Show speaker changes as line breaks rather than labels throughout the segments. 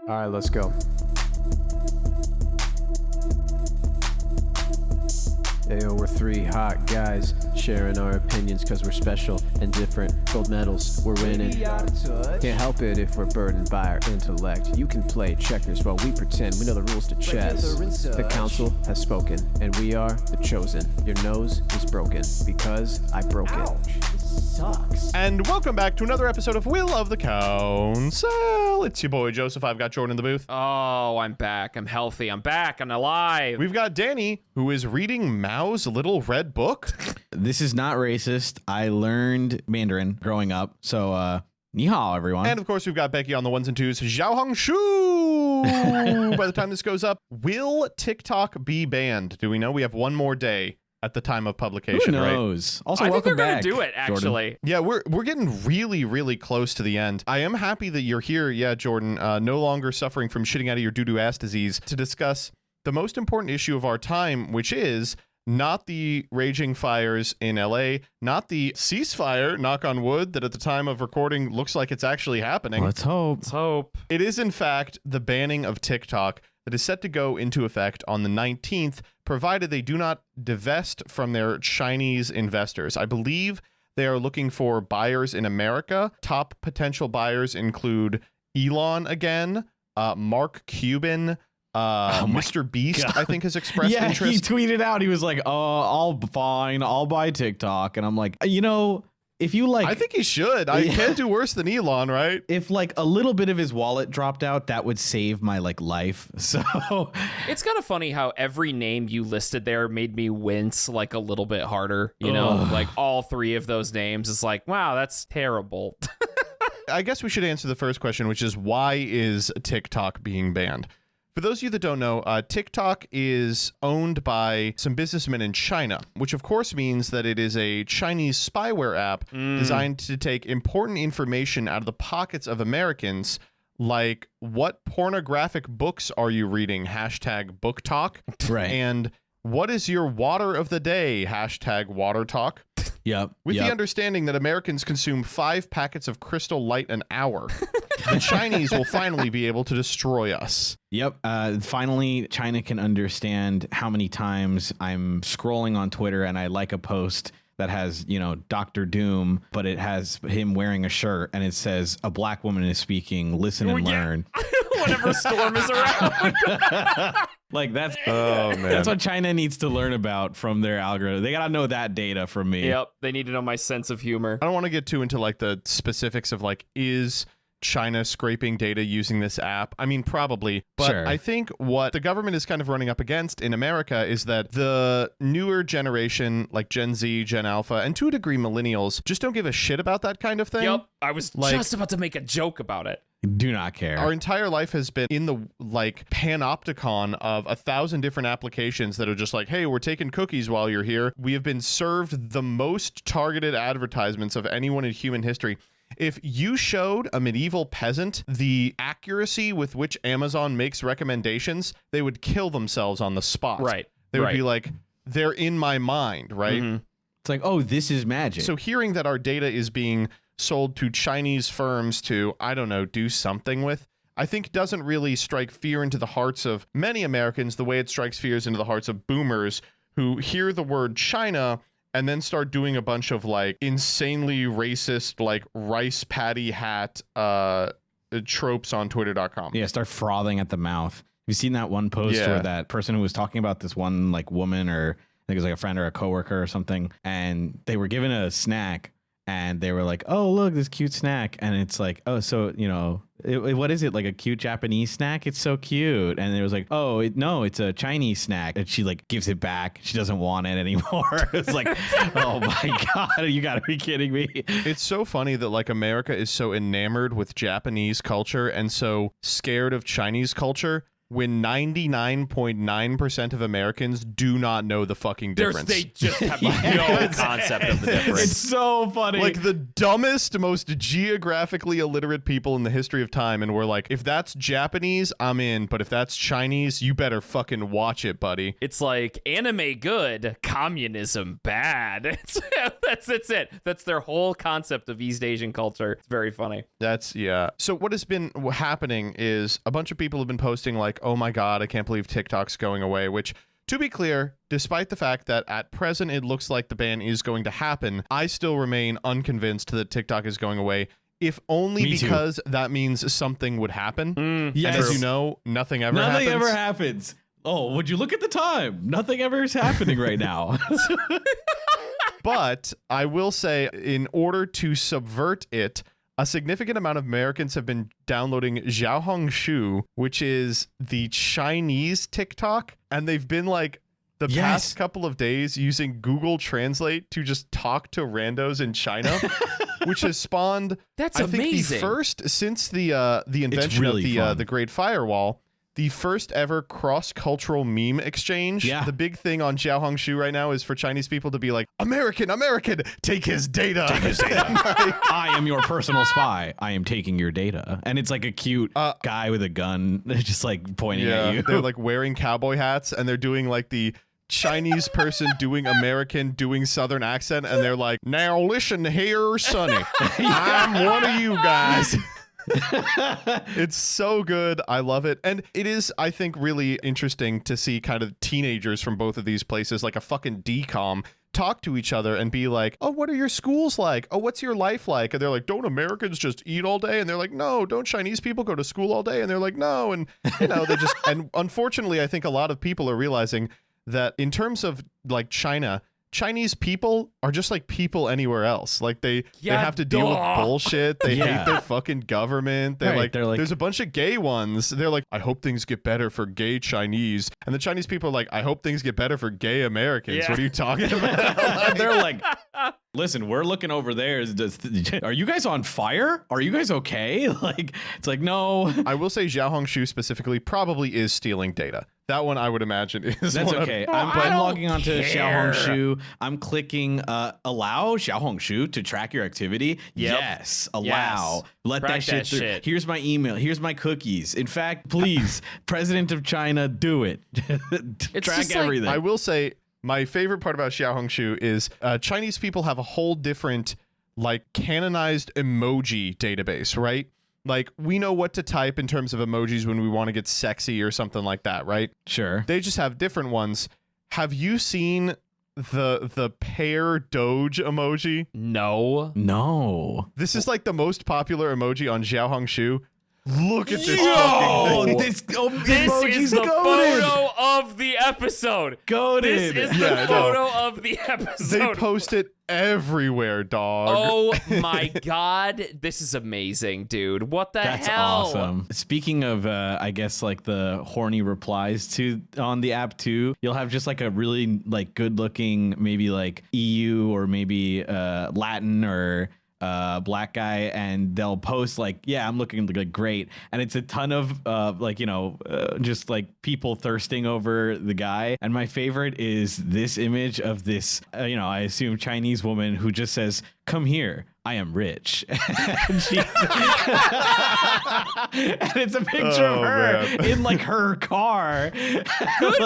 All right, let's go. Ayo, we're three hot guys sharing our opinions because we're special and different. Gold medals, we're winning. Can't help it if we're burdened by our intellect. You can play checkers while we pretend we know the rules to chess. The council has spoken, and we are the chosen. Your nose is broken because I broke it.
Sucks.
And welcome back to another episode of Will of the Council. It's your boy Joseph. I've got Jordan in the booth.
Oh, I'm back. I'm healthy. I'm back. I'm alive.
We've got Danny, who is reading Mao's Little Red Book.
This is not racist. I learned Mandarin growing up. So, ni hao, everyone.
And of course, we've got Becky on the ones and twos. Zhao Hong Shu. By the time this goes up, will TikTok be banned? Do we know? We have one more day at the time of publication,
Who
right?
knows? Also,
I think they're
welcome back,
gonna do it. Actually,
Jordan.
Yeah, we're getting really, really close to the end. I am happy that you're here, Jordan, no longer suffering from shitting out of your doo-doo ass disease, to discuss the most important issue of our time, which is not the raging fires in LA, not the ceasefire, knock on wood, that at the time of recording looks like it's actually happening.
Let's hope.
let's hope.
It is, in fact, the banning of TikTok that is set to go into effect on the 19th, provided they do not divest from their Chinese investors. I believe they are looking for buyers in America. Top potential buyers include Elon again, Mark Cuban, Mr. Beast,
God.
I think, has expressed
Yeah,
interest.
he tweeted out. He was like, I'll buy TikTok. And I'm like, if you like,
I think he should. I
Yeah.
can't do worse than Elon, right?
if like a little bit of his wallet dropped out, that would save my life. So
It's kind of funny how every name you listed there made me wince like a little bit harder. You know,
Ugh.
like all three of those names is like, wow, that's terrible.
I guess we should answer the first question, which is, why is TikTok being banned? For those of you that don't know, TikTok is owned by some businessmen in China, which of course means that it is a Chinese spyware app designed to take important information out of the pockets of Americans, like what pornographic books are you reading, hashtag book talk,
right.
and what is your water of the day, hashtag water talk.
Yep.
With
yep.
the understanding that Americans consume 5 packets of Crystal Light an hour, the Chinese will finally be able to destroy us.
Yep. Finally, China can understand how many times I'm scrolling on Twitter and I like a post that has, Dr. Doom, but it has him wearing a shirt and it says a black woman is speaking, listen and
Yeah.
learn.
Whenever Storm is around.
Like that's
man.
that's what China needs to learn about from their algorithm. They got to know that data from me.
Yep, they need to know my sense of humor.
I don't want to get too into like the specifics of like, is China scraping data using this app? I mean, probably. But
Sure.
I think what the government is kind of running up against in America is that the newer generation, like Gen Z, Gen Alpha, and to a degree millennials, just don't give a shit about that kind of thing.
Yep, I was
Like-
just about to make a joke about it.
Do not care.
Our entire life has been in the like panopticon of 1,000 different applications that are just like, hey, we're taking cookies while you're here. We have been served the most targeted advertisements of anyone in human history. If you showed a medieval peasant the accuracy with which Amazon makes recommendations, they would kill themselves on the spot.
Right.
They would
right.
be like, they're in my mind, right?
Mhm.
It's like, oh, this is magic.
So hearing that our data is being sold to Chinese firms to, I don't know, do something with, I think doesn't really strike fear into the hearts of many Americans the way it strikes fears into the hearts of boomers who hear the word China and then start doing a bunch of like insanely racist, like rice patty hat tropes on twitter.com.
yeah, start frothing at the mouth. Have you seen that one post
Yeah.
where that person who was talking about this one like woman, or I think it was like a friend or a coworker or something, and they were given a snack and they were like, oh, look, this cute snack. And it's like, oh, so, what is it? Like a cute Japanese snack? It's so cute. And it was like, oh, no, it's a Chinese snack. And she like gives it back. She doesn't want it anymore. It's like, oh my God, you gotta be kidding me.
It's so funny that like America is so enamored with Japanese culture and so scared of Chinese culture. when 99.9% of Americans do not know the fucking difference.
They just have no concept of the difference.
It's so funny.
Like the dumbest, most geographically illiterate people in the history of time, and we're like, if that's Japanese, I'm in, but if that's Chinese, you better fucking watch it, buddy.
It's like anime good, communism bad. That's it. That's their whole concept of East Asian culture. It's very funny.
Yeah. So what has been happening is a bunch of people have been posting like, oh my God, I can't believe TikTok's going away, which, to be clear, despite the fact that at present it looks like the ban is going to happen, I still remain unconvinced that TikTok is going away, if only because that means something would happen.
Yes.
And as you know, nothing ever happens.
Oh, would you look at the time? Nothing ever is happening right now.
But I will say, in order to subvert it, a significant amount of Americans have been downloading Xiaohongshu, which is the Chinese TikTok, and they've been like the past couple of days using Google Translate to just talk to randos in China, which has spawned,
That's
I think,
amazing.
the first since the invention
really
of
fun.
the Great Firewall. The first ever cross-cultural meme exchange.
Yeah.
The big thing on Xiaohongshu right now is for Chinese people to be like, American, take his data.
I am your personal spy. I am taking your data. And it's like a cute guy with a gun just like pointing at you.
They're like wearing cowboy hats and they're doing like the Chinese person doing American doing Southern accent. And they're like, now listen here, Sonny. I'm one of you guys. It's so good. I love it. And it is, I think, really interesting to see kind of teenagers from both of these places, like a fucking DCOM, talk to each other and be like, oh, what are your schools like? Oh, what's your life like? And they're like, don't Americans just eat all day? And they're like, no. Don't Chinese people go to school all day? And they're like, no. And, you know, they just, and unfortunately, I think a lot of people are realizing that in terms of like China, Chinese people are just like people anywhere else. Like they have to deal with bullshit. They hate their fucking government. They're like, there's a bunch of gay ones. They're like, I hope things get better for gay Chinese. And the Chinese people are like, I hope things get better for gay Americans.
Yeah.
What are you talking about?
They're like, listen, we're looking over there. Are you guys on fire? Are you guys okay? Like, it's like, no.
I will say Xiaohongshu specifically probably is stealing data. That one I would imagine is
That's
one of-
okay.
I
I'm
don't
logging onto
care.
Xiaohongshu. I'm clicking allow Xiaohongshu to track your activity.
Yep.
Yes, allow.
Yes.
Let
Track
that shit
that
through.
shit.
Here's my email. Here's my cookies. In fact, please, President of China, do it.
It's
Track
just like-
everything.
I will say my favorite part about Xiaohongshu is Chinese people have a whole different like canonized emoji database, right? Like we know what to type in terms of emojis when we want to get sexy or something like that, right?
Sure.
They just have different ones. Have you seen the pear Doge emoji?
No.
This is like the most popular emoji on Xiaohongshu. Look at this
Oh,
fucking thing.
this
This is the photo of the episode.
Goated.
This is
Yeah,
the
I know.
photo of the
They
episode.
post it everywhere, dog.
Oh my god, this is amazing, dude. What the
That's
hell?
awesome. Speaking of, I guess like the horny replies to on the app too, you'll have just like a really like good looking, maybe like EU or maybe Latin or black guy, and they'll post like, yeah, I'm looking like great, and it's a ton of like, you know, just like people thirsting over the guy. And my favorite is this image of this you know, I assume Chinese woman who just says, come here, I am rich. And, she, and it's a picture of her
man.
in like her car.
Good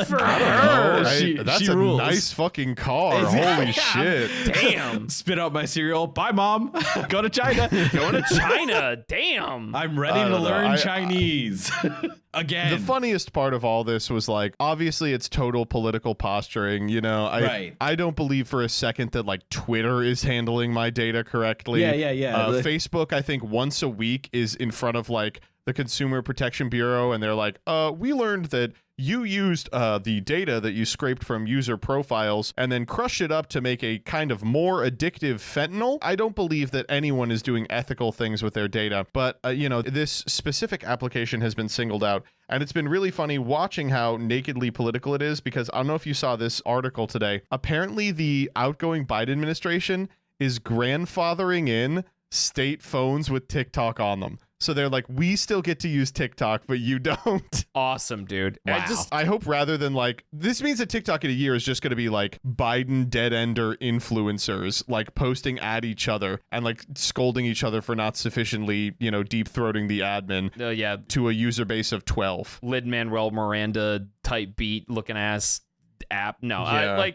for
Oh,
her.
that's
she
a
rules.
nice fucking car.
Is it?
Holy
Yeah.
shit.
Damn.
Spit out my cereal. Bye, mom. Go to China.
Going to China. Damn.
I'm ready
I
to
don't know.
learn
I-
Chinese. Again.
The funniest part of all this was like, obviously it's total political posturing, you know.
Right.
I don't believe for a second that like Twitter is handling my data correctly.
Yeah.
Facebook, I think once a week is in front of like the Consumer Protection Bureau, and they're like, we learned that you used the data that you scraped from user profiles and then crushed it up to make a kind of more addictive fentanyl. I don't believe that anyone is doing ethical things with their data, but you know, this specific application has been singled out, and it's been really funny watching how nakedly political it is, because I don't know if you saw this article today. Apparently the outgoing Biden administration is grandfathering in state phones with TikTok on them. So they're like, we still get to use TikTok, but you don't.
Awesome, dude.
Wow.
I hope rather than like, this means that TikTok in a year is just going to be like Biden dead ender influencers, like posting at each other and like scolding each other for not sufficiently, deep throating the admin
Yeah,
to a user base of 12.
Lin-Manuel Miranda type beat looking ass app. No,
Yeah.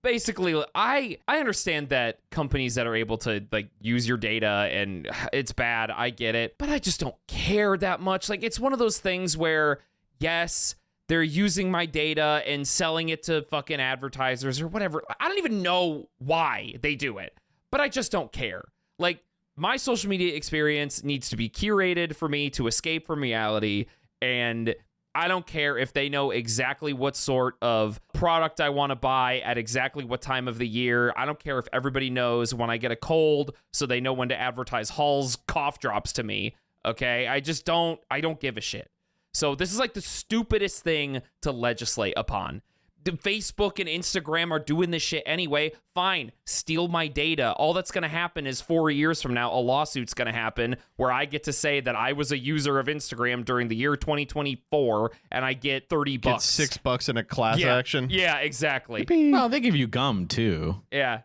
basically, I understand that companies that are able to like use your data and it's bad, I get it, but I just don't care that much. Like, it's one of those things where, yes, they're using my data and selling it to fucking advertisers or whatever. I don't even know why they do it, but I just don't care. Like, my social media experience needs to be curated for me to escape from reality, and I don't care if they know exactly what sort of product I want to buy at exactly what time of the year. I don't care if everybody knows when I get a cold so they know when to advertise Hall's cough drops to me. Okay? I don't give a shit. So this is like the stupidest thing to legislate upon. Facebook and Instagram are doing this shit anyway. Fine, steal my data. All that's going to happen is 4 years from now, a lawsuit's going to happen where I get to say that I was a user of Instagram during the year 2024 and I get $30.
Get $6 in a class action.
Yeah, exactly.
Well, they give you gum too.
Yeah.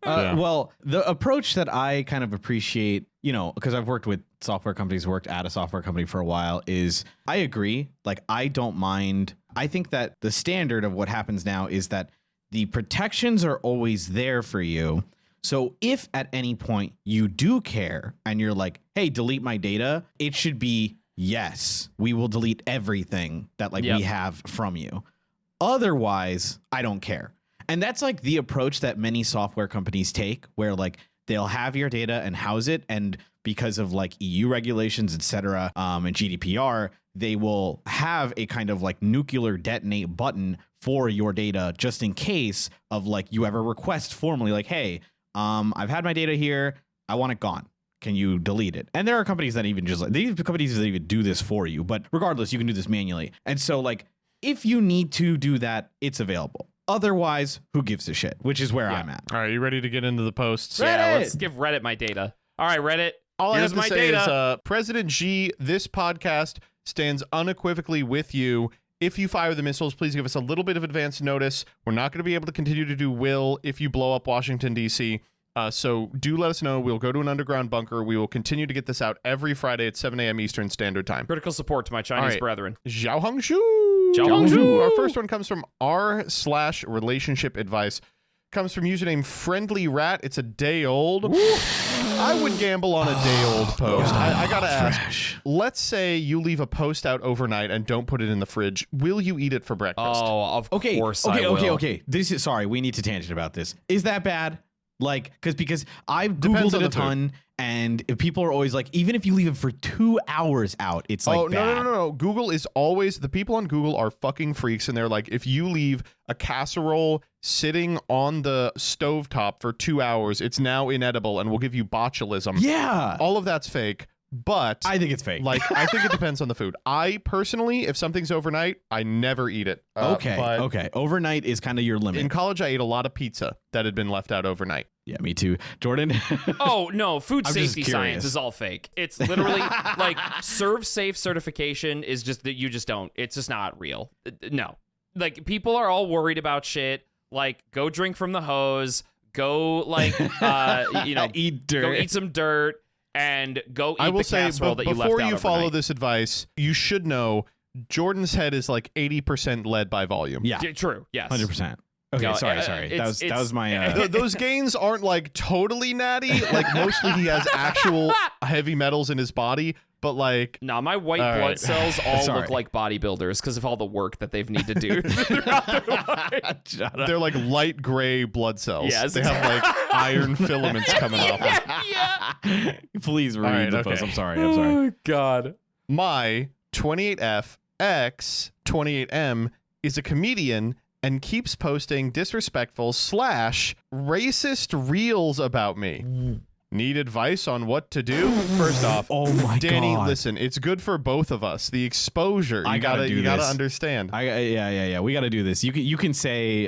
Well, the approach that I kind of appreciate, because I've worked with software companies, worked at a software company for a while, is I agree. Like, I don't mind. I think that the standard of what happens now is that the protections are always there for you. So if at any point you do care and you're like, hey, delete my data, it should be, yes, we will delete everything that we have from you. Otherwise, I don't care. And that's like the approach that many software companies take, where like they'll have your data and house it. And because of like EU regulations, et cetera, and GDPR, they will have a kind of like nuclear detonate button for your data just in case of like you ever request formally like, hey, I've had my data here. I want it gone. Can you delete it? And there are companies that even just like these companies that even do this for you. But regardless, you can do this manually. And so like if you need to do that, it's available. Otherwise, who gives a shit? Which is where I'm at.
All right, you ready to get into the posts?
Yeah, let's give Reddit my data. All right, Reddit.
All I
here's
have to
my
say
data.
is President Xi, this podcast stands unequivocally with you. If you fire the missiles, please give us a little bit of advance notice. We're not going to be able to continue to do Will if you blow up Washington, D.C., so do let us know. We'll go to an underground bunker. We will continue to get this out every Friday at 7 a.m. Eastern Standard Time.
Critical support to my Chinese brethren.
Zhao Hongshu. Our first one comes from r/relationship advice. Comes from username Friendly Rat. It's a day old. I would gamble on a day old post. I gotta ask. Let's say you leave a post out overnight and don't put it in the fridge. Will you eat it for breakfast?
Oh, of course I will.
Okay. This is sorry. We need to tangent about this. Is that bad? Like, because I've
Depends
Googled
on
it a
the food.
ton, and people are always like, even if you leave it for 2 hours out, it's like bad.
No. Google is always, the people on Google are fucking freaks, and they're like, if you leave a casserole sitting on the stovetop for 2 hours, it's now inedible and will give you botulism.
Yeah.
All of that's fake. But
I think it's fake.
Like, I think it depends on the food. I personally, if something's overnight, I never eat it.
Okay.
But
Overnight is kind of your limit.
in college, I ate a lot of pizza that had been left out overnight.
Yeah, me too. Jordan?
Oh, no. Food
I'm just
safety
curious.
science is all fake. It's literally like Serve Safe certification is just that you just don't. It's just not real. No. Like, people are all worried about shit. Like, go drink from the hose. Go, like,
Eat dirt.
Go eat some dirt. And go eat
I will
the
say,
casserole that you left out
before you follow
overnight.
this advice, you should know Jordan's head is like 80% lead by volume.
Yeah,
True. Yes.
100%. Okay,
No,
sorry. That was my.
Those gains aren't like totally natty. Like, mostly he has actual heavy metals in his body, but like,
No, my white
All
blood
right.
cells all
Sorry.
look like bodybuilders because of all the work that they've need to do throughout their life.
they're like light gray blood cells.
Yes,
They have like iron filaments coming off them.
Yeah.
Please read
right,
the
okay.
post. I'm sorry. I'm sorry.
Oh, God.
My 28F X 28M is a comedian and keeps posting disrespectful / racist reels about me. Need advice on what to do? First off,
Oh my
Danny,
God.
listen, it's good for both of us. The exposure,
I
you
gotta do
you gotta
this.
understand.
Yeah. We got to do this. You can say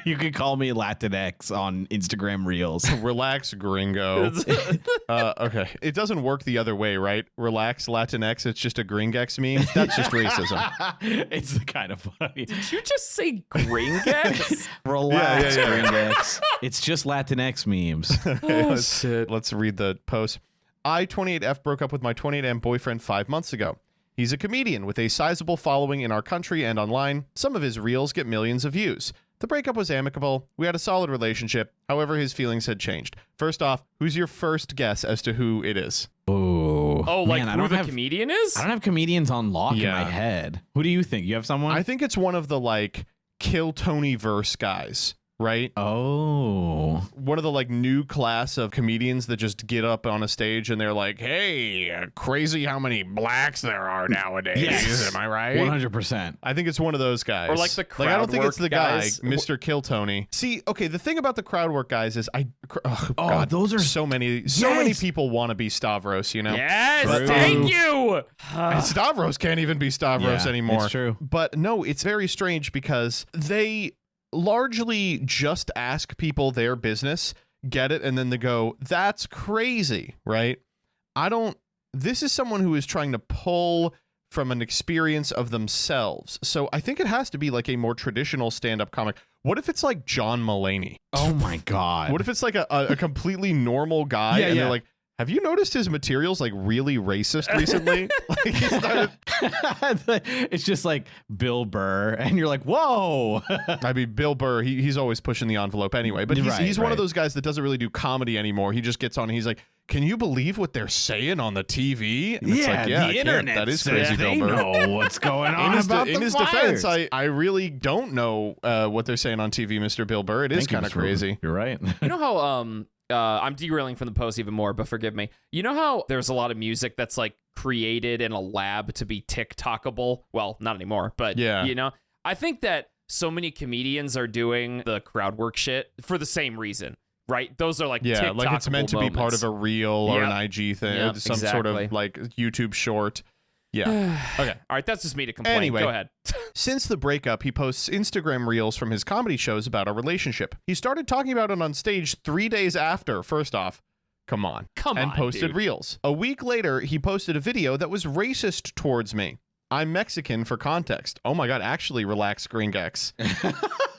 you can call me Latinx on Instagram Reels.
Relax, gringo. Okay, it doesn't work the other way, right? Relax, Latinx. It's just a gringex meme. That's just racism.
It's kind of funny.
Did you just say Gringex?
Relax,
Yeah.
Grindex. It's just Latinx memes.
Oh, shit.
Let's read the post. I, 28F, broke up with my 28M boyfriend 5 months ago. He's a comedian with a sizable following in our country and online. Some of his reels get millions of views. The breakup was amicable. We had a solid relationship. However, his feelings had changed. First off, who's your first guess as to who it is?
Oh,
Oh, like
man,
who the comedian is?
I don't have comedians on lock in
Yeah.
my head. Who do you think? You have someone?
I think it's one of the like Kill Tony verse guys, right?
Oh.
One of the like new class of comedians that just get up on a stage and they're like, "Hey, crazy how many blacks there are nowadays."
Yes.
Am I right?
100%.
I think it's one of those guys.
Or like the
I don't think
crowd
it's the
work
guy,
guys.
Mr. Kill Tony. See, okay, the thing about the crowd work guys is
Oh,
God,
those are
so many
Yes.
people want to be Stavros, you know.
Yes,
But,
thank you.
And Stavros can't even be Stavros
Yeah,
anymore.
it's true.
But no, it's very strange because they largely just ask people their business, get it, and then they go, "That's crazy," right? This is someone who is trying to pull from an experience of themselves. So I think it has to be like a more traditional stand-up comic. What if it's like John Mulaney?
Oh my God.
What if it's like a completely normal guy
Yeah,
and
yeah.
they're like, "Have you noticed his materials like really racist recently?" Like he started,
It's just like Bill Burr, and you're like, whoa.
I mean, Bill Burr, he's always pushing the envelope anyway, but he's one
Right.
of those guys that doesn't really do comedy anymore. He just gets on and he's like, "Can you believe what they're saying on the TV?" And it's like, yeah, I can't. That is crazy, Bill
They
Burr.
know what's going on
In his defense, I really don't know what they're saying on TV, Mr. Bill Burr. It is kind of crazy.
You're right.
You know how I'm derailing from the post even more, but forgive me. You know how there's a lot of music that's like created in a lab to be TikTokable? Well, not anymore, but
Yeah.
you know, I think that so many comedians are doing the crowd work shit for the same reason, right? Those are like
Yeah, like it's meant to be part of a reel or an
Yep.
IG thing,
Yep,
some sort
exactly.
of like YouTube short. Yeah. Okay.
All right, that's just me to complain.
Anyway.
Go ahead.
Since the breakup, he posts Instagram reels from his comedy shows about our relationship. He started talking about it on stage 3 days after. First off, come on.
Come
and
on,
posted
dude.
reels. A week later, he posted a video that was racist towards me. I'm Mexican for context. Oh my God, actually, relax, Gringex.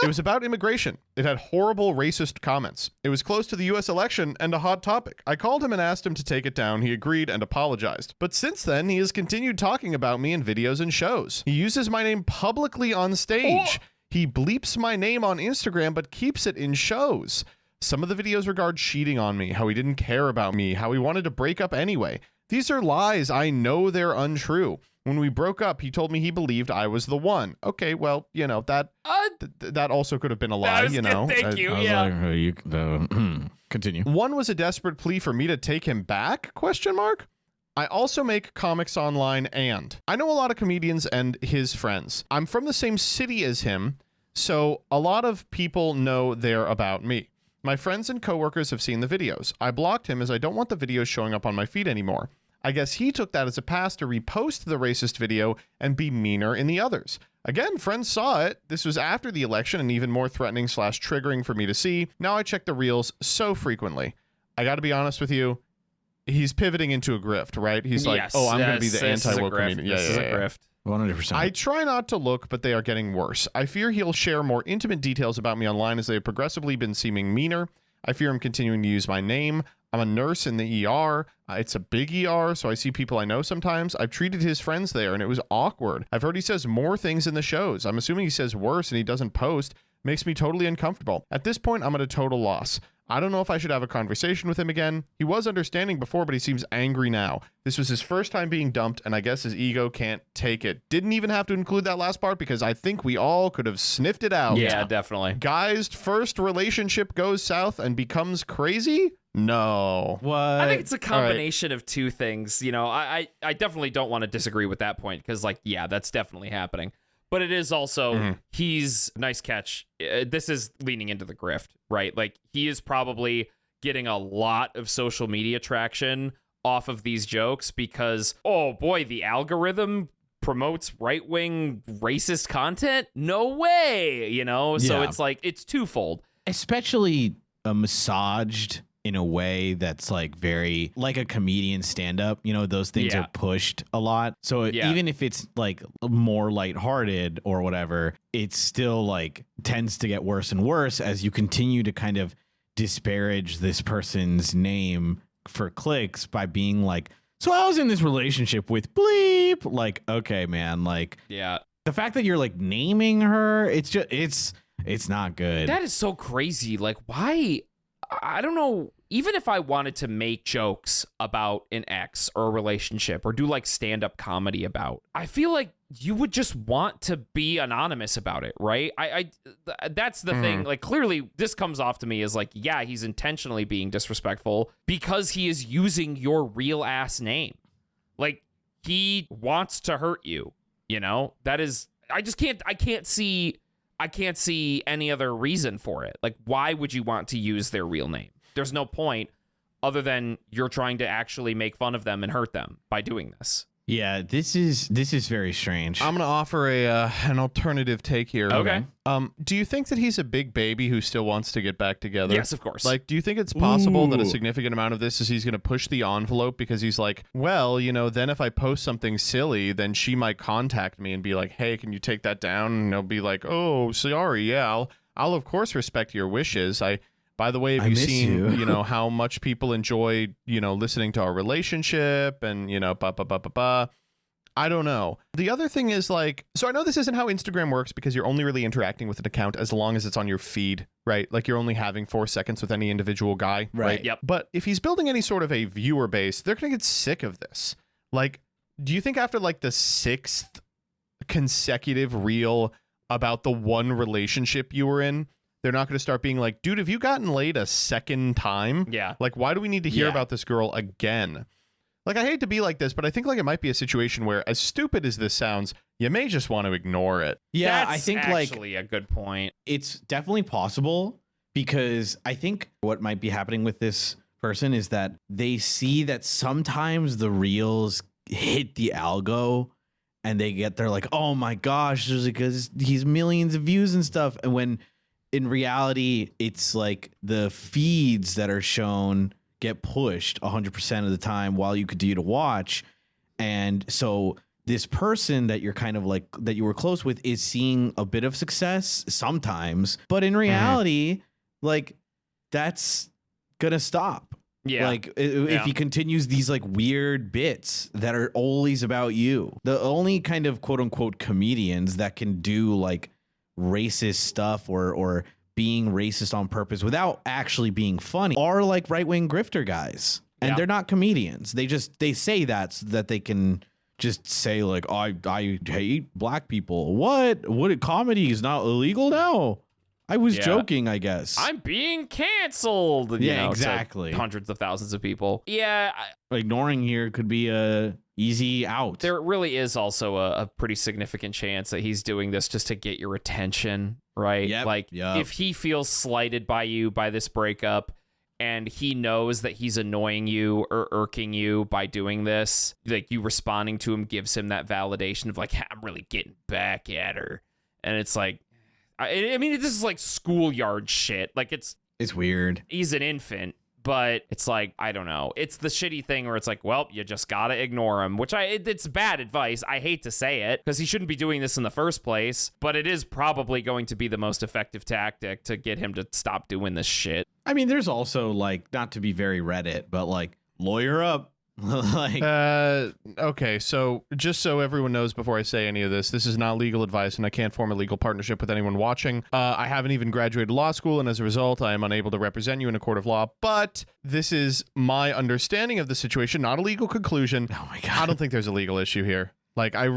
It was about immigration. It had horrible racist comments. It was close to the US election and a hot topic. I called him and asked him to take it down. He agreed and apologized. But since then, he has continued talking about me in videos and shows. He uses my name publicly on stage. He bleeps my name on Instagram but keeps it in shows. Some of the videos regard cheating on me, how he didn't care about me, how he wanted to break up anyway. These are lies. I know they're untrue. When we broke up, he told me he believed I was the one. Okay, well, you know, that also could have been a lie,
was
you
good,
know.
thank you.
I was
Yeah.
like, continue.
One was a desperate plea for me to take him back? ? I also make comics online and I know a lot of comedians and his friends. I'm from the same city as him, so a lot of people know they're about me. My friends and coworkers have seen the videos. I blocked him as I don't want the videos showing up on my feed anymore. I guess he took that as a pass to repost the racist video and be meaner in the others. Again, friends saw it. This was after the election and even more threatening / triggering for me to see. Now I check the reels so frequently. I got to be honest with you. He's pivoting into a grift, right? He's like,
Yes,
"Oh, I'm going to be
yes,
the
this is a
anti-woke
grift.
comedian."
This is a grift.
100%.
I try not to look, but they are getting worse. I fear he'll share more intimate details about me online as they have progressively been seeming meaner. I fear him continuing to use my name. I'm a nurse in the ER. It's a big ER, so I see people I know sometimes. I've treated his friends there, and it was awkward. I've heard he says more things in the shows. I'm assuming he says worse and he doesn't post. Makes me totally uncomfortable. At this point, I'm at a total loss. I don't know if I should have a conversation with him again. He was understanding before, but he seems angry now. This was his first time being dumped, and I guess his ego can't take it. Didn't even have to include that last part because I think we all could have sniffed it out.
Yeah, definitely.
Guy's first relationship goes south and becomes crazy? No.
what?
I think it's a combination of two things. You know, I definitely don't want to disagree with that point because, like, yeah, that's definitely happening. But it is also, he's, nice catch. This is leaning into the grift, right? Like, he is probably getting a lot of social media traction off of these jokes because, oh boy, the algorithm promotes right-wing racist content? No way, you know? So
Yeah.
it's like, it's twofold.
Especially massaged in a way that's like very like a comedian stand-up, you know, those things
Yeah.
are pushed a lot. So
Yeah.
even if it's like more lighthearted or whatever, it still like tends to get worse and worse as you continue to kind of disparage this person's name for clicks by being like, so I was in this relationship with bleep. Like, okay, man, like
Yeah.
the fact that you're like naming her, it's not good.
That is so crazy. Like, why? I don't know. Even if I wanted to make jokes about an ex or a relationship or do like stand-up comedy about, I feel like you would just want to be anonymous about it, right? That's the thing. Like, clearly this comes off to me as like, yeah, he's intentionally being disrespectful because he is using your real ass name. Like, he wants to hurt you, you know? That is, I can't see any other reason for it. Like, why would you want to use their real name? There's no point other than you're trying to actually make fun of them and hurt them by doing this.
Yeah, this is very strange.
I'm gonna offer an alternative take here.
Okay.
Do you think that he's a big baby who still wants to get back together?
Yes, of course.
Like, do you think it's possible that a
Ooh.
significant amount of this is he's going to push the envelope because he's like, well, you know, then if I post something silly, then she might contact me and be like, hey, can you take that down? And I'll be like, oh, sorry, yeah, I'll of course respect your wishes. By the way, have
I
you
miss
seen,
you.
how much people enjoy, listening to our relationship and, I don't know. The other thing is like, so I know this isn't how Instagram works because you're only really interacting with an account as long as it's on your feed, right? Like you're only having 4 seconds with any individual guy, right?
Yep.
But if he's building any sort of a viewer base, they're going to get sick of this. Like, do you think after like the 6th consecutive reel about the one relationship you were in, they're not going to start being like, dude, have you gotten laid a second time?
Yeah.
Like, why do we need to hear
Yeah.
about this girl again? Like, I hate to be like this, but I think like it might be a situation where, as stupid as this sounds, you may just want to ignore it.
yeah,
That's
I think like
actually a good point.
it's definitely possible because I think what might be happening with this person is that they see that sometimes the reels hit the algo and they're like, oh my gosh, there's like he's millions of views and stuff. And when in reality, it's like the feeds that are shown get pushed 100% of the time while you continue to watch. And so this person that you're kind of like that you were close with is seeing a bit of success sometimes, but in reality, like that's gonna stop.
Yeah.
Like if he continues these like weird bits that are always about you, the only kind of quote unquote comedians that can do like racist stuff or being racist on purpose without actually being funny are like right-wing grifter guys. And
Yeah.
they're not comedians. They say that so that they can just say like, oh, I hate black people. What comedy is not illegal now? I was
Yeah.
joking, I guess.
I'm being canceled. You
Yeah,
know, to
exactly.
hundreds of thousands of people. Yeah.
Ignoring here could be a easy out.
There really is also a pretty significant chance that he's doing this just to get your attention, right?
Yep,
Like,
yep.
if he feels slighted by you by this breakup and he knows that he's annoying you or irking you by doing this, like you responding to him gives him that validation of like, I'm really getting back at her. And it's like, I mean, this is like schoolyard shit. Like it's
weird.
he's an infant, but it's like, I don't know. It's the shitty thing where it's like, well, you just gotta ignore him, which it's bad advice. I hate to say it because he shouldn't be doing this in the first place, but it is probably going to be the most effective tactic to get him to stop doing this shit.
I mean, there's also like, not to be very Reddit, but like lawyer up. Like
Okay, so just so everyone knows before I say any of this, this is not legal advice and I can't form a legal partnership with anyone watching. I haven't even graduated law school, and as a result, I am unable to represent you in a court of law, but this is my understanding of the situation, not a legal conclusion.
oh my god.
I don't think there's a legal issue here. Like, I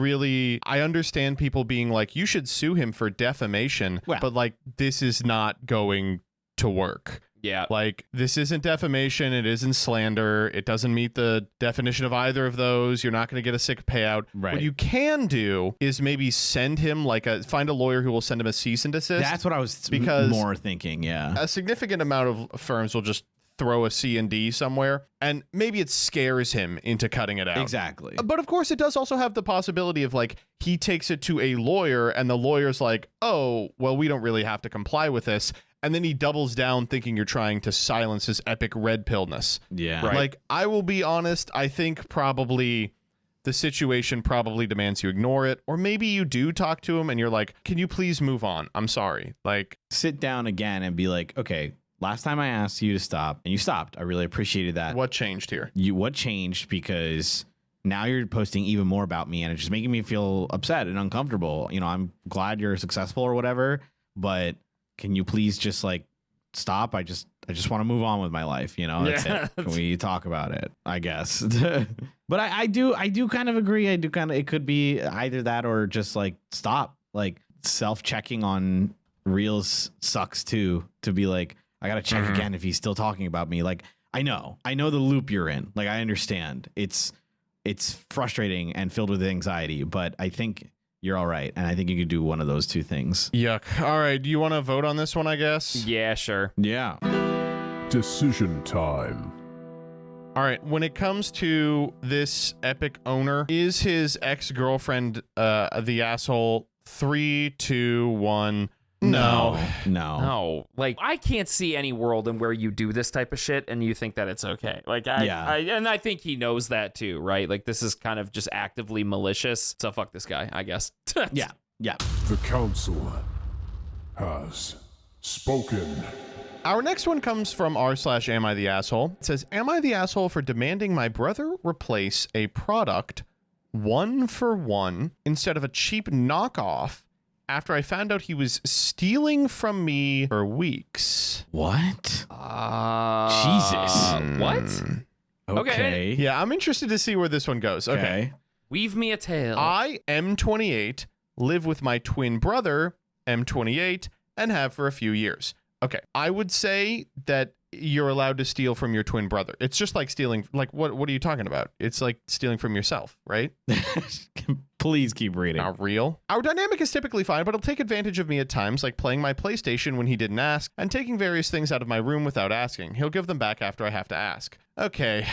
understand people being like, you should sue him for defamation,
Well-
but like, this is not going to work.
Yeah.
Like, this isn't defamation. It isn't slander. It doesn't meet the definition of either of those. You're not going to get a sick payout.
Right.
What you can do is maybe send him find a lawyer who will send him a cease and desist.
That's what I was
Because-
more thinking, yeah.
A significant amount of firms will just throw a C&D somewhere, and maybe it scares him into cutting it out.
Exactly.
But of course, it does also have the possibility of like he takes it to a lawyer and the lawyer's like, oh, well, we don't really have to comply with this. And then he doubles down thinking you're trying to silence his epic red pillness.
Yeah.
Right.
Like, I will be honest, I think probably the situation probably demands you ignore it. Or maybe you do talk to him and you're like, can you please move on? I'm sorry. Like,
Sit down again and be like, okay, last time I asked you to stop and you stopped. I really appreciated that.
what changed here?
What changed? Because now you're posting even more about me and it's just making me feel upset and uncomfortable. You know, I'm glad you're successful or whatever, but can you please just like stop? I just want to move on with my life. You know, that's
Yeah.
it. Can we talk about it? I guess. But I do kind of agree. It could be either that or just like stop. Like self-checking on reels sucks too, to be like, I got to check again if he's still talking about me. Like, I know the loop you're in. Like, I understand it's frustrating and filled with anxiety, but I think you're all right. And I think you could do one of those two things.
Yuck. All right. Do you want to vote on this one, I guess?
Yeah, sure.
Yeah.
Decision time.
All right. When it comes to this epic owner, is his ex-girlfriend the asshole? 3, 2, 1. No.
No, like I can't see any world in where you do this type of shit and you think that it's okay. Like I think he knows that too, right? Like this is kind of just actively malicious. So fuck this guy, I guess.
Yeah.
The council has spoken.
Our next one comes from r/am I the asshole. It says, am I the asshole for demanding my brother replace a product 1 for 1 instead of a cheap knockoff after I found out he was stealing from me for weeks?
What? Jesus.
What?
Okay.
Yeah, I'm interested to see where this one goes. Okay.
Weave me a tale.
I, M28, live with my twin brother, M28, and have for a few years. Okay. I would say that you're allowed to steal from your twin brother. It's just like stealing. Like, what are you talking about? It's like stealing from yourself, right?
Please keep reading.
Not real. Our dynamic is typically fine, but he'll take advantage of me at times, like playing my PlayStation when he didn't ask, and taking various things out of my room without asking. He'll give them back after I have to ask. Okay,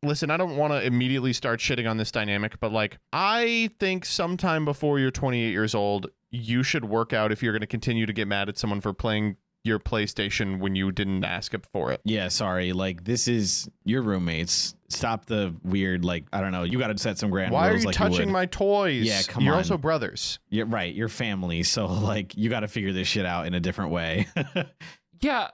listen, I don't want to immediately start shitting on this dynamic, but like, I think sometime before you're 28 years old, you should work out if you're going to continue to get mad at someone for playing your PlayStation when you didn't ask for it.
Yeah, sorry. Like, this is your roommates. Stop the weird, like, I don't know. You got to set some grand
Why are
rules
you
like
touching
would.
my toys?
Yeah, come
You're
on.
also brothers.
You're right. You're family. So, like, you got to figure this shit out in a different way.
Yeah.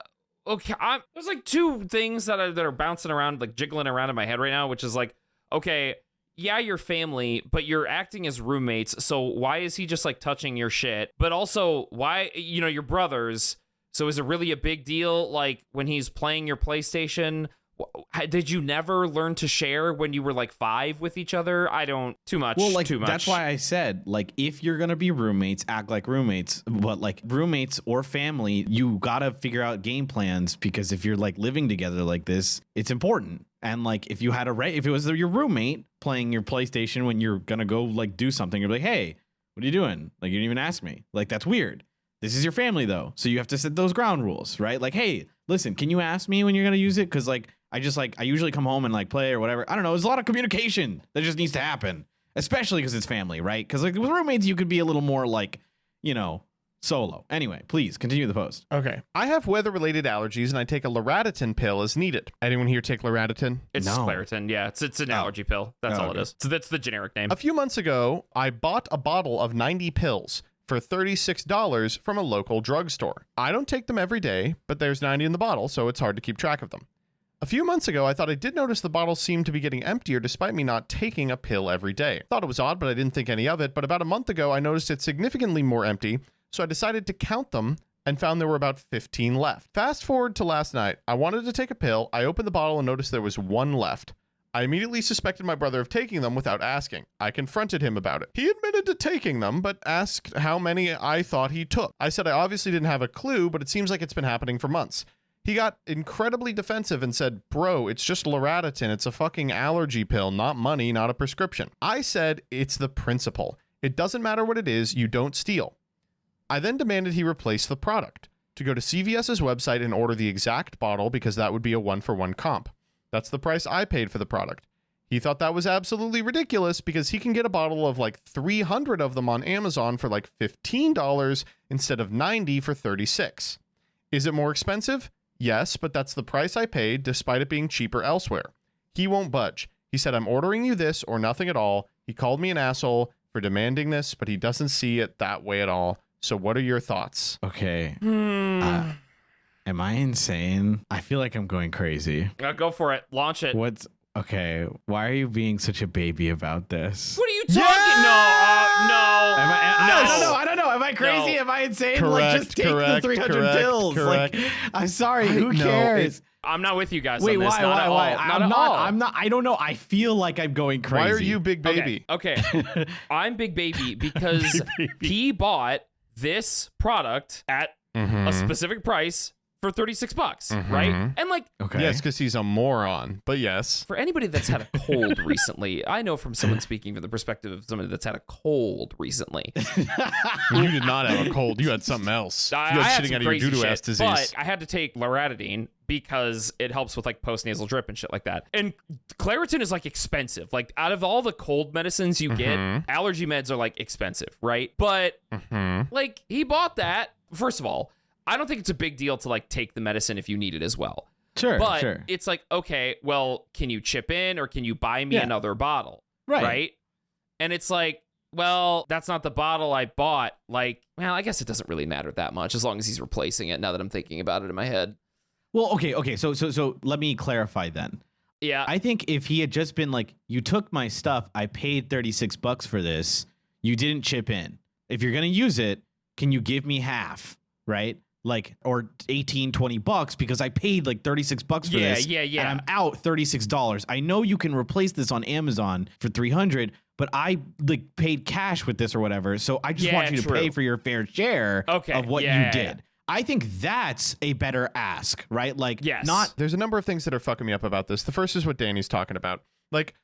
Okay. There's like two things that are bouncing around, like jiggling around in my head right now, which is like, okay, yeah, you're family, but you're acting as roommates. So why is he just like touching your shit? But also, why, you're brothers. So is it really a big deal? Like when he's playing your PlayStation, did you never learn to share when you were like 5 with each other? Too much.
Well, like,
too much.
that's why I said, like, if you're going to be roommates, act like roommates. But like roommates or family, you got to figure out game plans, because if you're like living together like this, it's important. And like, if you had if it was your roommate playing your PlayStation when you're going to go like do something, you're like, hey, what are you doing? Like, you didn't even ask me. Like, that's weird. This is your family though. So you have to set those ground rules, right? Like, hey, listen, can you ask me when you're going to use it? Cause like, I usually come home and like play or whatever. I don't know. There's a lot of communication that just needs to happen, especially because it's family, right? Because like with roommates, you could be a little more like, solo. Anyway, please continue the post.
Okay. I have weather-related allergies, and I take a Loratadine pill as needed. Anyone here take Loratadine?
It's
No.
Claritin. Yeah, it's an allergy pill. That's all it
okay.
is. So that's the generic name.
A few months ago, I bought a bottle of 90 pills for $36 from a local drugstore. I don't take them every day, but there's 90 in the bottle, so it's hard to keep track of them. A few months ago, I thought I did notice the bottle seemed to be getting emptier despite me not taking a pill every day. Thought it was odd, but I didn't think any of it. But about a month ago, I noticed it significantly more empty, so I decided to count them and found there were about 15 left. Fast forward to last night. I wanted to take a pill. I opened the bottle and noticed there was 1 left. I immediately suspected my brother of taking them without asking. I confronted him about it. He admitted to taking them, but asked how many I thought he took. I said I obviously didn't have a clue, but it seems like it's been happening for months. He got incredibly defensive and said, bro, it's just Loratadine. It's a fucking allergy pill, not money, not a prescription. I said, it's the principle. It doesn't matter what it is, you don't steal. I then demanded he replace the product. to go to CVS's website and order the exact bottle because that would be a 1-for-1 comp. That's the price I paid for the product. He thought that was absolutely ridiculous because he can get a bottle of like 300 of them on Amazon for like $15 instead of $90 for $36. Is it more expensive? Yes, but that's the price I paid despite it being cheaper elsewhere. He won't budge. He said, I'm ordering you this or nothing at all. He called me an asshole for demanding this, but he doesn't see it that way at all. So what are your thoughts?
Okay. Am I insane? I feel like I'm going crazy.
Go for it. Launch it.
What's okay? Why are you being such a baby about this?
What are you talking?
I don't know. Am I crazy?
No.
Am I insane?
Correct,
like, just take
correct,
the 300
correct,
pills.
correct.
Like, I'm sorry. Who
no,
cares?
I'm not with you guys
Wait,
on this.
why?
Not at all.
Why?
Not at all.
I'm not. I don't know. I feel like I'm going crazy.
Why are you big baby?
Okay. I'm Big Baby because he bought this product at a specific price for $36, right? And like,
Okay.
Yes, because he's a moron, but yes.
for anybody that's had a cold recently, I know from someone speaking from the perspective of somebody that's had a cold recently.
You did not have a cold. You had something else.
I
You had
had
shitting
some
out of your
crazy
doo-doo ass
shit,
disease.
but I had to take loratadine because it helps with like postnasal drip and shit like that. And Claritin is like expensive. Like out of all the cold medicines you get, allergy meds are like expensive, right? But like he bought that. First of all, I don't think it's a big deal to like take the medicine if you need it as well.
Sure.
But
sure.
it's like, okay, well, can you chip in or can you buy me
Yeah.
another bottle?
Right.
And it's like, well, that's not the bottle I bought. Like, well, I guess it doesn't really matter that much as long as he's replacing it now that I'm thinking about it in my head.
Well, okay. So let me clarify then.
Yeah.
I think if he had just been like, you took my stuff, I paid $36 for this, you didn't chip in. If you're gonna use it, can you give me half? Right? Like, or $18-20 because I paid like $36 for this.
Yeah.
And I'm out $36. I know you can replace this on Amazon for $300, but I like paid cash with this or whatever. So I just want you to
true.
pay for your fair share of what you did. I think that's a better ask, right? Like,
Yes.
not
There's a number of things that are fucking me up about this. The first is what Danny's talking about. Like,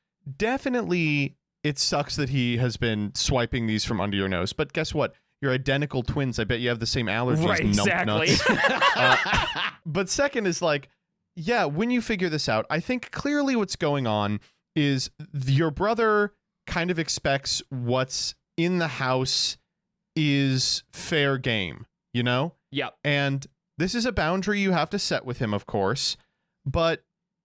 definitely it sucks that he has been swiping these from under your nose. But guess what? You're identical twins. I bet you have the same allergies.
Right, exactly.
numbnuts. But second is like, yeah, when you figure this out, I think clearly what's going on is your brother kind of expects what's in the house is fair game, you know?
Yep.
And this is a boundary you have to set with him, of course. But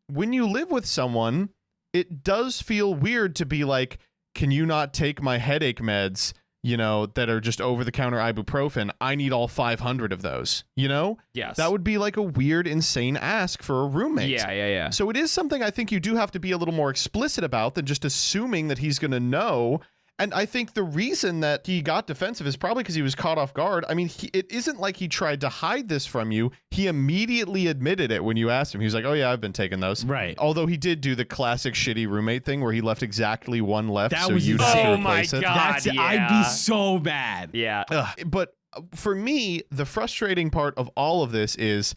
when you live with someone, it does feel weird to be like, can you not take my headache meds, you know, that are just over-the-counter ibuprofen? I need all 500 of those, you know?
Yes.
That would be like a weird, insane ask for a roommate.
Yeah.
So it is something I think you do have to be a little more explicit about than just assuming that he's going to know. And I think the reason that he got defensive is probably because he was caught off guard. I mean, it isn't like he tried to hide this from you. He immediately admitted it when you asked him. He was like, oh, yeah, I've been taking those.
right.
Although he did do the classic shitty roommate thing where he left exactly one left,
That
so
was
you'd
insane.
have to
Oh my
replace it.
God.
That's
yeah.
I'd be so mad.
Yeah.
But for me, the frustrating part of all of this is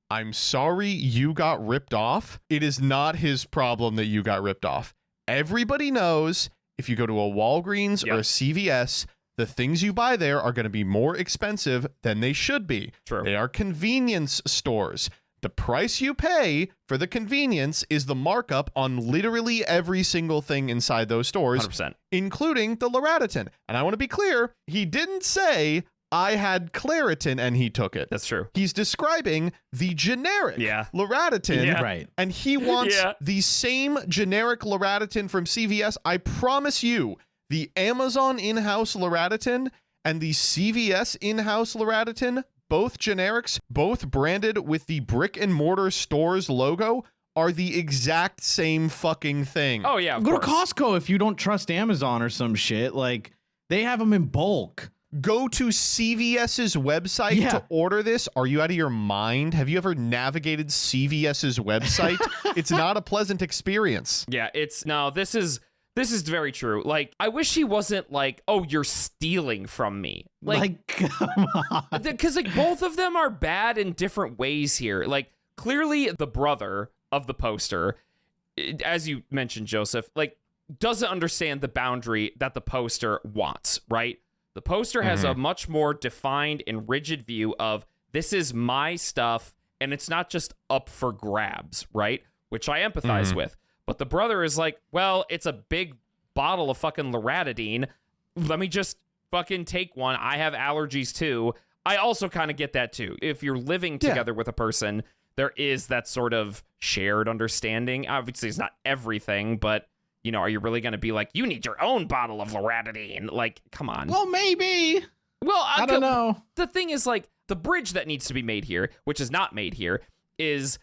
I'm sorry you got ripped off. It is not his problem that you got ripped off. Everybody knows if you go to a Walgreens or a CVS, the things you buy there are going to be more expensive than they should be.
True.
They are convenience stores. The price you pay for the convenience is the markup on literally every single thing inside those stores,
100%.
including the Loratadine. And I want to be clear, he didn't say, I had Claritin and he took it.
That's true.
He's describing the generic Loratadine,
Yeah.
Right.
and he wants
Yeah.
the same generic Loratadine from CVS. I promise you, the Amazon in-house Loratadine and the CVS in-house Loratadine, both generics, both branded with the brick and mortar stores logo, are the exact same fucking thing.
Oh, yeah. Of
Go
course.
to Costco if you don't trust Amazon or some shit. Like, they have them in bulk.
Go to CVS's website
Yeah.
to order this. Are you out of your mind? Have you ever navigated CVS's website? It's not a pleasant experience.
Yeah, this is very true. Like, I wish he wasn't like, oh, you're stealing from me.
Like, come on.
Because like both of them are bad in different ways here. Like, clearly the brother of the poster, as you mentioned, Joseph, like doesn't understand the boundary that the poster wants, right? The poster has a much more defined and rigid view of this is my stuff and it's not just up for grabs, right? Which I empathize with. But the brother is like, well, it's a big bottle of fucking loratadine. Let me just fucking take one. I have allergies too. I also kind of get that too. If you're living together with a person, there is that sort of shared understanding. Obviously, it's not everything, but, you know, are you really going to be like, you need your own bottle of loratadine? Like, come on.
Well, maybe.
Well,
I don't know.
The thing is, like, the bridge that needs to be made here, which is not made here, is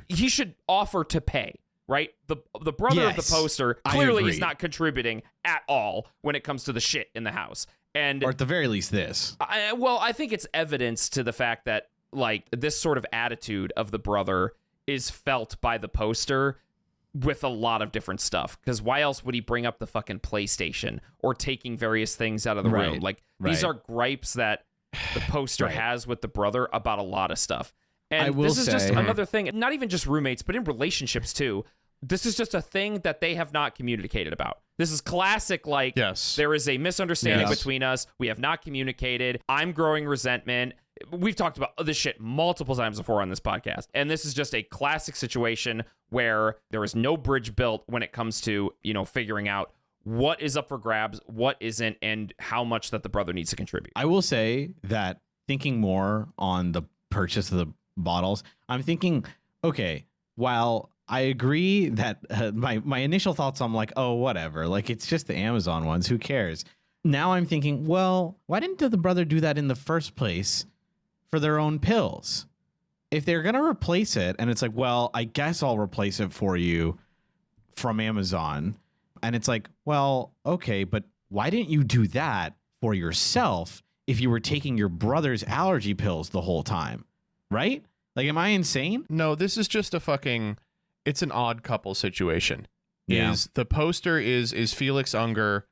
he should offer to pay, right? The brother of the
Yes,
poster
I
clearly
agree.
is not contributing at all when it comes to the shit in the house. And
Or at the very least, this.
I think it's evidence to the fact that, like, this sort of attitude of the brother is felt by the poster with a lot of different stuff. Because why else would he bring up the fucking PlayStation or taking various things out of the room? Like, these are gripes that the poster has with the brother about a lot of stuff. And
I will
this is just
say-
another thing, not even just roommates, but in relationships too. This is just a thing that they have not communicated about. This is classic, like,
Yes.
there is a misunderstanding
Yes.
between us. We have not communicated. I'm growing resentment. We've talked about this shit multiple times before on this podcast. And this is just a classic situation where there is no bridge built when it comes to, you know, figuring out what is up for grabs, what isn't, and how much that the brother needs to contribute.
I will say that thinking more on the purchase of the bottles, I'm thinking, okay, while I agree that my initial thoughts, I'm like, oh, whatever. Like, it's just the Amazon ones. Who cares? Now I'm thinking, well, why didn't the brother do that in the first place for their own pills? If they're going to replace it, and it's like, well, I guess I'll replace it for you from Amazon. And it's like, well, okay, but why didn't you do that for yourself if you were taking your brother's allergy pills the whole time? Right? Like, am I insane?
No, this is just a fucking. It's an odd couple situation.
Yeah.
Is the poster is Felix Unger,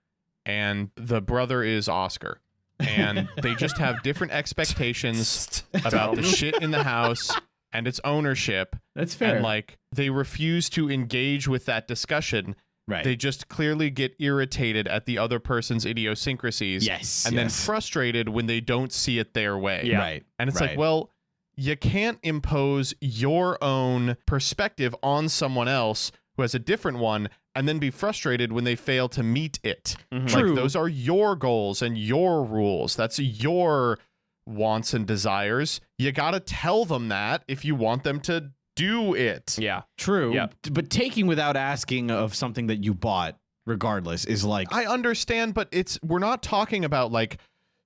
and the brother is Oscar, and they just have different expectations about the shit in the house and its ownership.
That's fair.
And like they refuse to engage with that discussion.
Right.
They just clearly get irritated at the other person's idiosyncrasies.
Yes,
And then
yes.
frustrated when they don't see it their way.
Yeah.
Right.
And it's
right.
like, well, you can't impose your own perspective on someone else who has a different one and then be frustrated when they fail to meet it.
True.
Like, those are your goals and your rules. That's your wants and desires. You got to tell them that if you want them to do it.
Yeah.
True.
Yeah.
But taking without asking of something that you bought, regardless, is like,
I understand, but we're not talking about like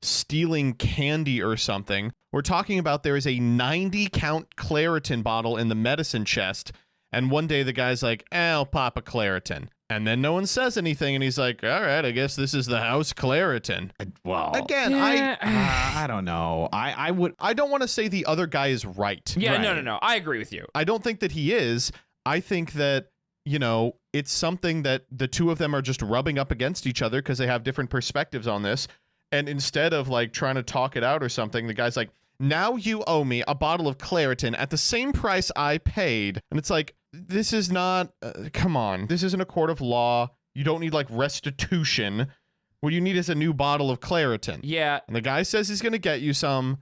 stealing candy or something. We're talking about there is a 90 count Claritin bottle in the medicine chest, and one day the guy's like, I'll pop a Claritin. And then no one says anything, and he's like, all right, I guess this is the house Claritin.
well,
Again,
I don't know. I would.
I don't want to say the other guy is right.
Yeah,
Right.
no. I agree with you.
I don't think that he is. I think that, you know, it's something that the two of them are just rubbing up against each other because they have different perspectives on this. And instead of like trying to talk it out or something, the guy's like, now you owe me a bottle of Claritin at the same price I paid. And it's like, this is not, come on, this isn't a court of law. You don't need like restitution. What you need is a new bottle of Claritin.
Yeah.
And the guy says he's going to get you some.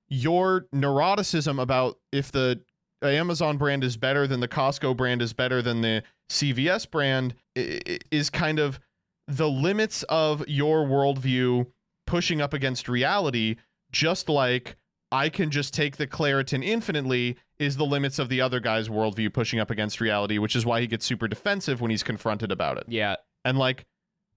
Your neuroticism about if the Amazon brand is better than the Costco brand is better than the CVS brand is kind of the limits of your worldview pushing up against reality, just like I can just take the Claritin infinitely is the limits of the other guy's worldview pushing up against reality, which is why he gets super defensive when he's confronted about it.
Yeah.
And like,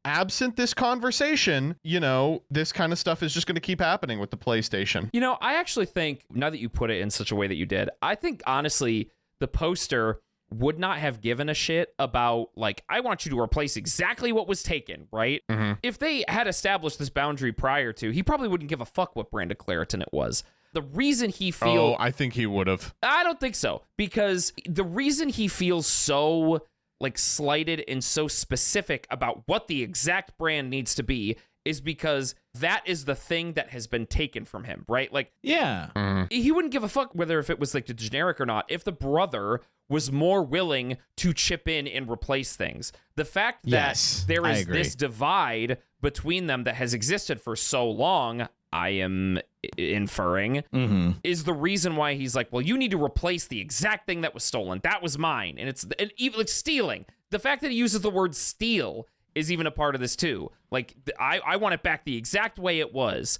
absent this conversation, you know, this kind of stuff is just going to keep happening with the PlayStation.
You know, I actually think, now that you put it in such a way that you did, I think honestly, the poster would not have given a shit about, like, I want you to replace exactly what was taken, right?
Mm-hmm.
If they had established this boundary prior to, he probably wouldn't give a fuck what brand of Claritin it was. The reason he feels...
Oh, I think he would have.
I don't think so, because the reason he feels so like slighted and so specific about what the exact brand needs to be is because that is the thing that has been taken from him, right? Like,
Yeah.
he wouldn't give a fuck whether if it was like the generic or not if the brother was more willing to chip in and replace things. The fact that
Yes,
there
I
is
agree.
this divide between them that has existed for so long, I am inferring, is the reason why he's like, well, you need to replace the exact thing that was stolen. That was mine. And it's stealing. The fact that he uses the word steal is even a part of this too. Like, I want it back the exact way it was.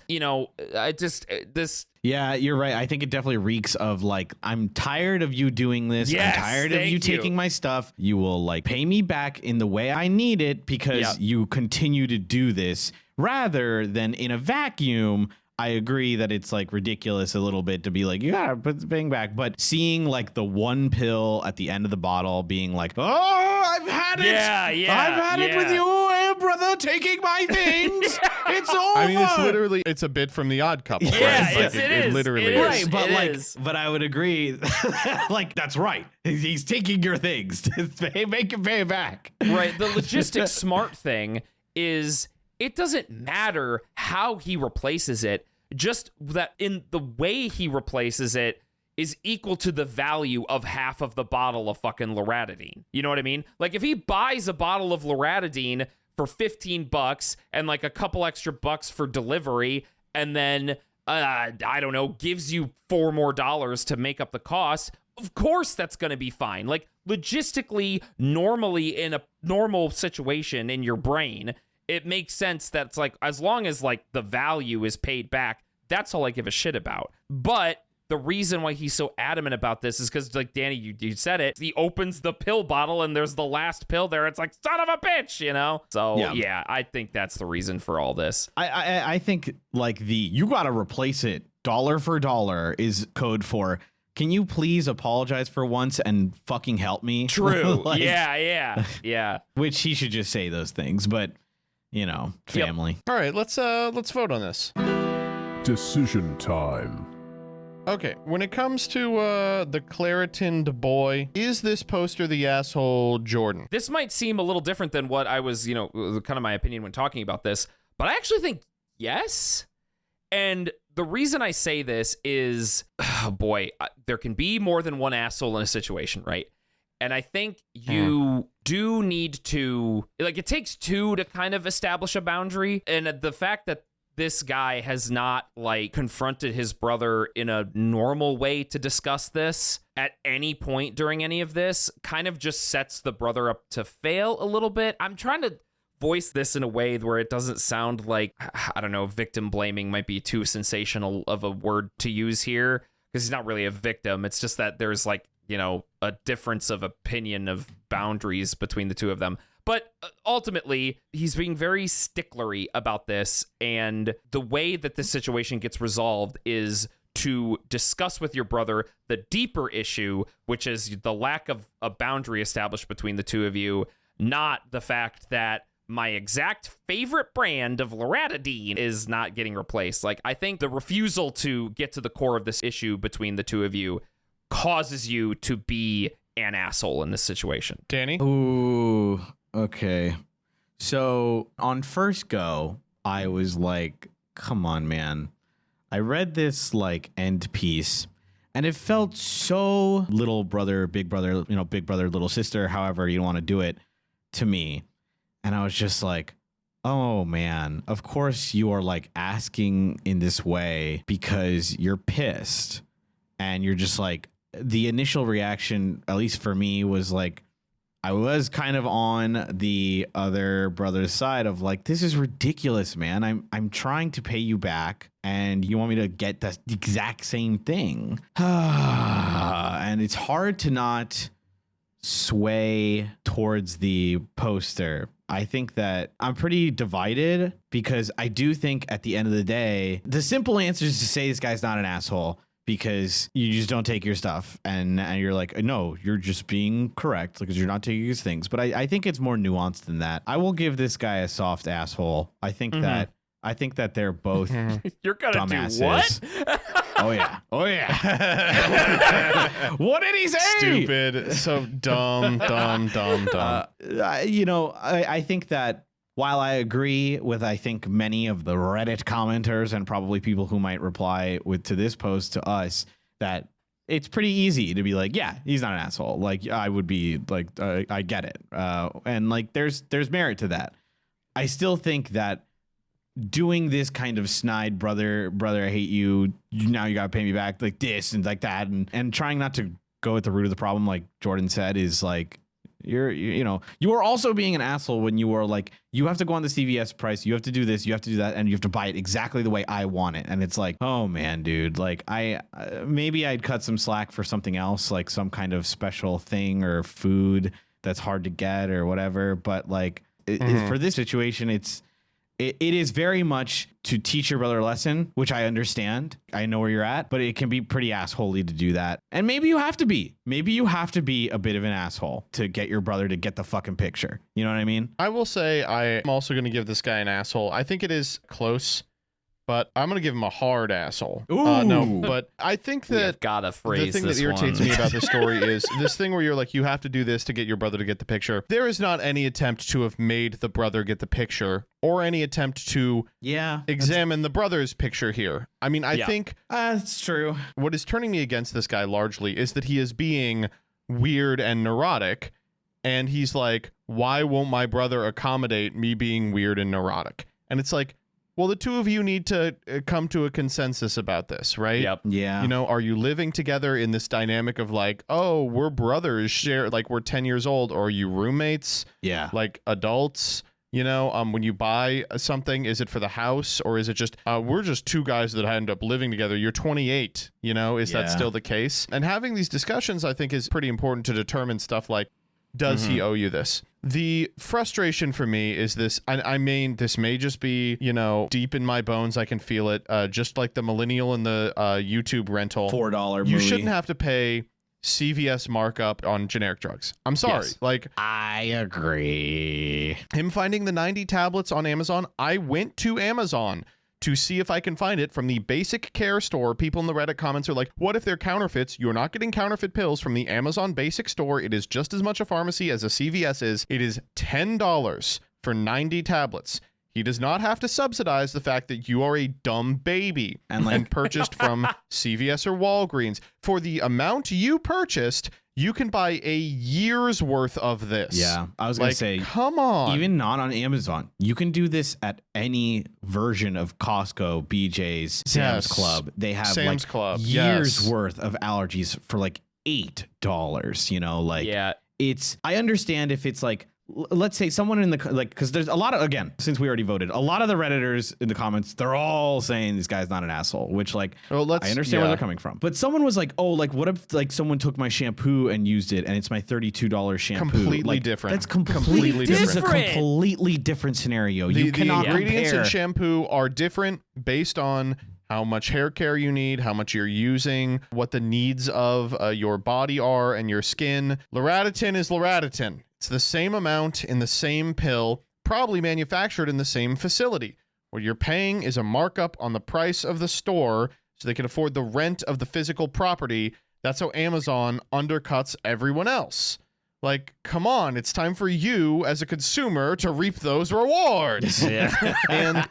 Yeah, you're right. I think it definitely reeks of like, I'm tired of you doing this.
Yes,
I'm tired of you taking my stuff. You will like pay me back in the way I need it because you continue to do this, rather than in a vacuum. I agree that it's like ridiculous a little bit to be like, you gotta put the thing back. But seeing like the one pill at the end of the bottle being like, oh, I've had it. I've had it with you, brother, taking my things. It's over.
I mean, it's a bit from The Odd Couple.
Yeah,
right?
it
literally
is.
is.
Right, but I would agree. Like, that's right. He's taking your things. Make him pay it back.
Right. The logistics smart thing is it doesn't matter how he replaces it. Just that in the way he replaces it is equal to the value of half of the bottle of fucking Loratadine. You know what I mean? Like, if he buys a bottle of Loratadine for $15 and like a couple extra bucks for delivery, and then I don't know, gives you $4 more to make up the cost, of course that's going to be fine. Like, logistically, normally in a normal situation in your brain, it makes sense that's like, as long as like the value is paid back, that's all I give a shit about. But the reason why he's so adamant about this is because, like, Danny, you said it, he opens the pill bottle and there's the last pill there. It's like, son of a bitch, you know? So yeah, I think that's the reason for all this.
I think like you got to replace it dollar for dollar is code for, can you please apologize for once and fucking help me?
True.
Like,
yeah.
Which he should just say those things, but you know, family.
All right, let's vote on this.
Decision time.
Okay, when it comes to the Claritined boy, is this poster the asshole Jordan?
This might seem a little different than what I was, kind of my opinion when talking about this, but I actually think yes. And the reason I say this is, there can be more than one asshole in a situation, right? And I think you do need to, like, it takes two to kind of establish a boundary. And the fact that this guy has not, like, confronted his brother in a normal way to discuss this at any point during any of this kind of just sets the brother up to fail a little bit. I'm trying to voice this in a way where it doesn't sound like, I don't know, victim blaming might be too sensational of a word to use here, because he's not really a victim. It's just that there's, like, a difference of opinion of boundaries between the two of them. But ultimately, he's being very sticklery about this. And the way that this situation gets resolved is to discuss with your brother the deeper issue, which is the lack of a boundary established between the two of you, not the fact that my exact favorite brand of Loratadine is not getting replaced. Like, I think the refusal to get to the core of this issue between the two of you causes you to be an asshole in this situation.
Danny?
Ooh, okay. So on first go, I was like, come on, man. I read this like end piece and it felt so little brother, big brother, big brother, little sister, however you want to do it, to me. And I was just like, oh man, of course you are like asking in this way because you're pissed. And you're just like, the initial reaction, at least for me, was like, I was kind of on the other brother's side of like, this is ridiculous, man. I'm trying to pay you back and you want me to get the exact same thing. And it's hard to not sway towards the poster. I think that I'm pretty divided because I do think at the end of the day, the simple answer is to say this guy's not an asshole, because you just don't take your stuff and you're like, no, you're just being correct because you're not taking his things. But I think it's more nuanced than that. I will give this guy a soft asshole. I think that they're both
you're gonna
dumbasses.
do what?
Oh yeah. What did he say?
Stupid. So dumb.
I think that while I agree with, I think, many of the Reddit commenters and probably people who might reply to this post to us, that it's pretty easy to be like, yeah, he's not an asshole. Like, I would be like, I get it. And like, there's merit to that. I still think that doing this kind of snide brother, I hate you. Now you got to pay me back like this and like that. And trying not to go at the root of the problem, like Jordan said, is like, you are also being an asshole when you are like, you have to go on the CVS price, you have to do this, you have to do that, and you have to buy it exactly the way I want it. And it's like, oh man, dude, like maybe I'd cut some slack for something else, like some kind of special thing or food that's hard to get or whatever. But like for this situation, it is very much to teach your brother a lesson, which I understand. I know where you're at, but it can be pretty assholey to do that. And maybe you have to be. Maybe you have to be a bit of an asshole to get your brother to get the fucking picture. You know what I mean?
I will say I'm also going to give this guy an asshole. I think it is close, but I'm going to give him a hard asshole. No, but I think that
gotta phrase
the thing that irritates me about this story is this thing where you're like, you have to do this to get your brother to get the picture. There is not any attempt to have made the brother get the picture or any attempt to examine the brother's picture here. I mean, I think
that's true.
What is turning me against this guy largely is that he is being weird and neurotic. And he's like, why won't my brother accommodate me being weird and neurotic? And it's like, well, the two of you need to come to a consensus about this, right?
Yep.
Yeah.
You know, are you living together in this dynamic of like, oh, we're brothers, share, like we're 10 years old, or are you roommates?
Yeah.
Like adults? You know, when you buy something, is it for the house or is it just, we're just two guys that end up living together. You're 28, you know, is that still the case? And having these discussions, I think, is pretty important to determine stuff like, does he owe you this? The frustration for me is this, I mean, this may just be, you know, deep in my bones. I can feel it. Just like the millennial in the YouTube rental.
$4 movie.
You shouldn't have to pay CVS markup on generic drugs. I'm sorry.
Yes.
Like,
I agree.
him finding the 90 tablets on Amazon, I went to Amazon to see if I can find it from the Basic Care store. People in the Reddit comments are like, what if they're counterfeits? You're not getting counterfeit pills from the Amazon Basic store. It is just as much a pharmacy as a CVS is. It is $10 for 90 tablets. He does not have to subsidize the fact that you are a dumb baby and purchased from CVS or Walgreens. For the amount you purchased, you can buy a year's worth of this.
Yeah, I was going to say,
come on.
Even not on Amazon. You can do this at any version of Costco, BJ's, Sam's Club. They have
Sam's
like
Club.
years worth of allergies for like $8, you know, like I understand if it's like, let's say someone in the, like, because there's a lot of, again, since we already voted, a lot of the Redditors in the comments, they're all saying this guy's not an asshole, which like, I understand where they're coming from. But someone was like, oh, like, what if like someone took my shampoo and used it and it's my $32 shampoo?
Completely different.
That's completely different. This is a completely different scenario. You cannot
the ingredients
compare.
in shampoo are different based on how much hair care you need, how much you're using, what the needs of your body are and your skin. Loratadine is Loratadine. It's the same amount in the same pill, probably manufactured in the same facility. What you're paying is a markup on the price of the store so they can afford the rent of the physical property. That's how Amazon undercuts everyone else. Like, come on, it's time for you as a consumer to reap those rewards. And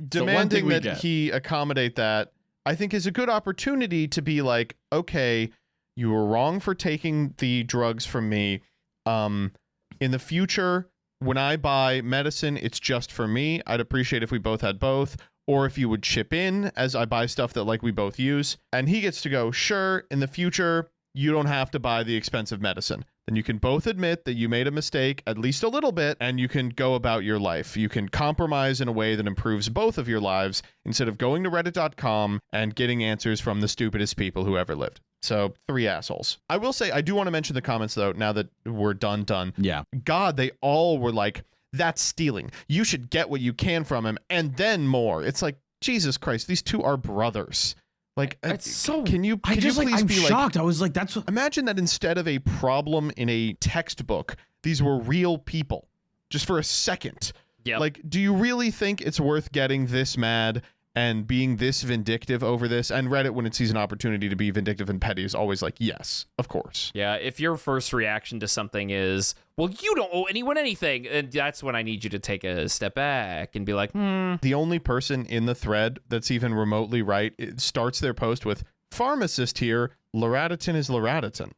demanding that he accommodate that, I think, is a good opportunity to be like, okay, you were wrong for taking the drugs from me. In the future, when I buy medicine, it's just for me. I'd appreciate if we both had both, or if you would chip in as I buy stuff that like we both use. And he gets to go, sure, in the future, you don't have to buy the expensive medicine. Then you can both admit that you made a mistake, at least a little bit, and you can go about your life. You can compromise in a way that improves both of your lives instead of going to reddit.com and getting answers from the stupidest people who ever lived. So 3 assholes. I will say, I do want to mention the comments, though, now that we're done.
Yeah.
God, they all were like, that's stealing. You should get what you can from him and then more. It's like, Jesus Christ, these two are brothers. Like,
it's so.
Can you
I'm shocked. I was like, that's what.
Imagine that instead of a problem in a textbook, these were real people just for a second.
Yeah.
Like, do you really think it's worth getting this mad and being this vindictive over this? And Reddit, when it sees an opportunity to be vindictive and petty, is always like, yes, of course.
Yeah, if your first reaction to something is, well, you don't owe anyone anything, and that's when I need you to take a step back and be like,
The only person in the thread that's even remotely right, it starts their post with, pharmacist here, Loratadine is Loratadine.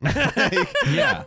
Yeah.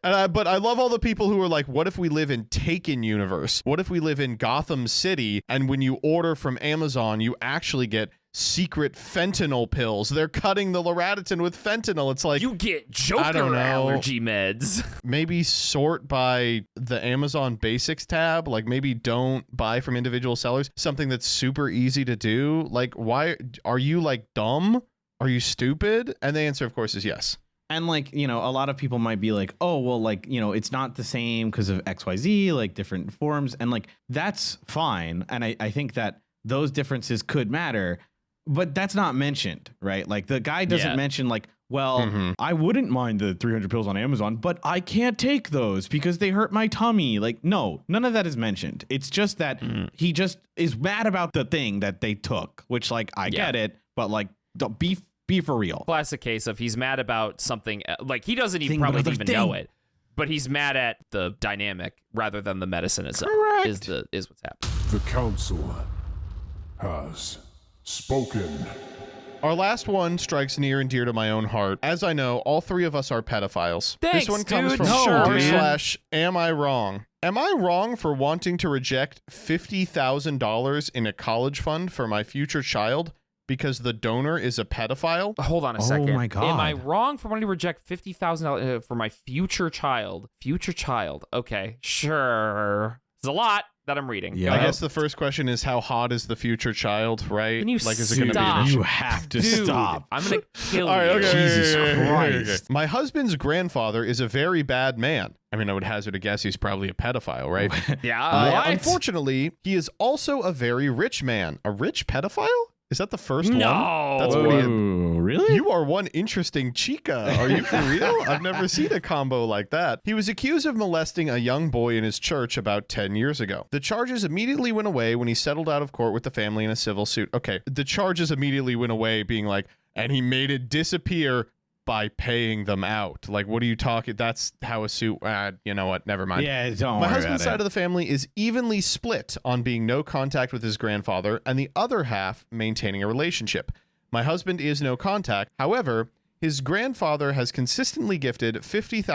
But I love all the people who are like, what if we live in Taken universe? What if we live in Gotham City and when you order from Amazon, you actually get secret fentanyl pills? They're cutting the Loratadine with fentanyl. It's like,
You get
I don't
Joker
know.
allergy meds.
maybe sort by the Amazon Basics tab. Like maybe don't buy from individual sellers. Something that's super easy to do. Like, why are you like dumb? Are you stupid? And the answer, of course, is yes.
And like, you know, a lot of people might be like, oh, well, like, you know, it's not the same because of XYZ, like different forms. And like, that's fine. And I think that those differences could matter, but that's not mentioned, right? Like the guy doesn't mention like, well, I wouldn't mind the 300 pills on Amazon, but I can't take those because they hurt my tummy. Like, no, none of that is mentioned. It's just that he just is mad about the thing that they took, which like, I get it, but like, don't be for real.
Classic case of he's mad about something like he doesn't even
Thing, but
probably
other
even
thing.
know it, but he's mad at the dynamic rather than the medicine itself.
Correct.
Is what's happening.
The council has spoken.
Our last one strikes near and dear to my own heart. As I know, all three of us are pedophiles.
Thanks,
this one comes
dude.
from
No,
r
man.
slash am I wrong? Am I wrong for wanting to reject $50,000 in a college fund for my future child because the donor is a pedophile?
Hold on a
Oh
second.
my God.
Am I wrong for wanting to reject $50,000 for my future child? Future child. Okay, sure. It's a lot that I'm reading.
Yeah.
I guess the first question is how hot is the future child, right?
Can you
like, is it going to be
stop?
an issue?
You have to
Dude,
stop.
I'm gonna kill
All right,
you.
okay.
Jesus
okay.
Christ.
My husband's grandfather is a very bad man. I mean, I would hazard a guess he's probably a pedophile, right?
Yeah. What?
Unfortunately, he is also a very rich man. A rich pedophile? Is that the first one?
No.
That's
Whoa,
pretty.
really?
You are one interesting chica. Are you for real? I've never seen a combo like that. He was accused of molesting a young boy in his church about 10 years ago. The charges immediately went away when he settled out of court with the family in a civil suit. Okay, the charges immediately went away being like, and he made it disappear by paying them out. Like, what are you talking? That's how a suit, you know what? Never mind.
Yeah, don't
My
worry
husband's
about
side
it.
of the family is evenly split on being no contact with his grandfather and the other half maintaining a relationship. My husband is no contact. However, his grandfather has consistently gifted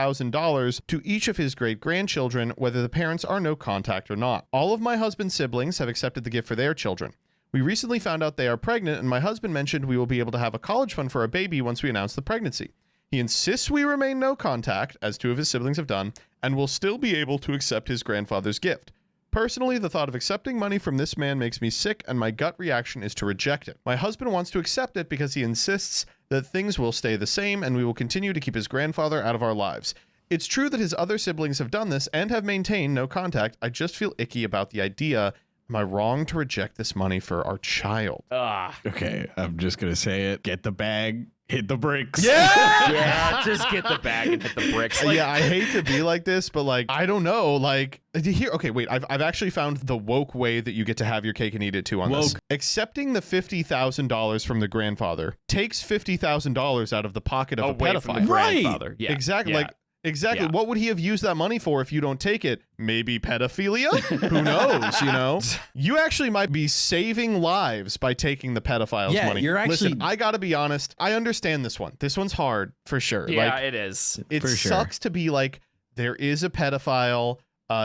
$50,000 to each of his great-grandchildren, whether the parents are no contact or not. All of my husband's siblings have accepted the gift for their children. We recently found out they are pregnant, and my husband mentioned we will be able to have a college fund for our baby once we announce the pregnancy. He insists we remain no contact, as two of his siblings have done, and will still be able to accept his grandfather's gift. Personally, the thought of accepting money from this man makes me sick, and my gut reaction is to reject it. My husband wants to accept it because he insists that things will stay the same and we will continue to keep his grandfather out of our lives. It's true that his other siblings have done this and have maintained no contact. I just feel icky about the idea. Am I wrong to reject this money for our child?
Okay, I'm just gonna say it. Get the bag, hit the bricks.
Yeah, just get the bag and hit the bricks. Like,
Yeah, I hate to be like this, but like, I don't know. Like, here, okay, wait. I've actually found the woke way that you get to have your cake and eat it too on this.
Woke.
Accepting the $50,000 from the grandfather takes $50,000 out of the pocket of a
away
pedophile.
from the grandfather. Yeah,
Exactly.
yeah.
Like, exactly.
Yeah.
What would he have used that money for if you don't take it? Maybe pedophilia? Who knows, you know? You actually might be saving lives by taking the pedophile's
Yeah,
money.
you're
Listen,
actually-
I got to be honest. I understand this one. This one's hard for sure.
Yeah,
Like,
it is.
it
For sure.
sucks to be like, there is a pedophile.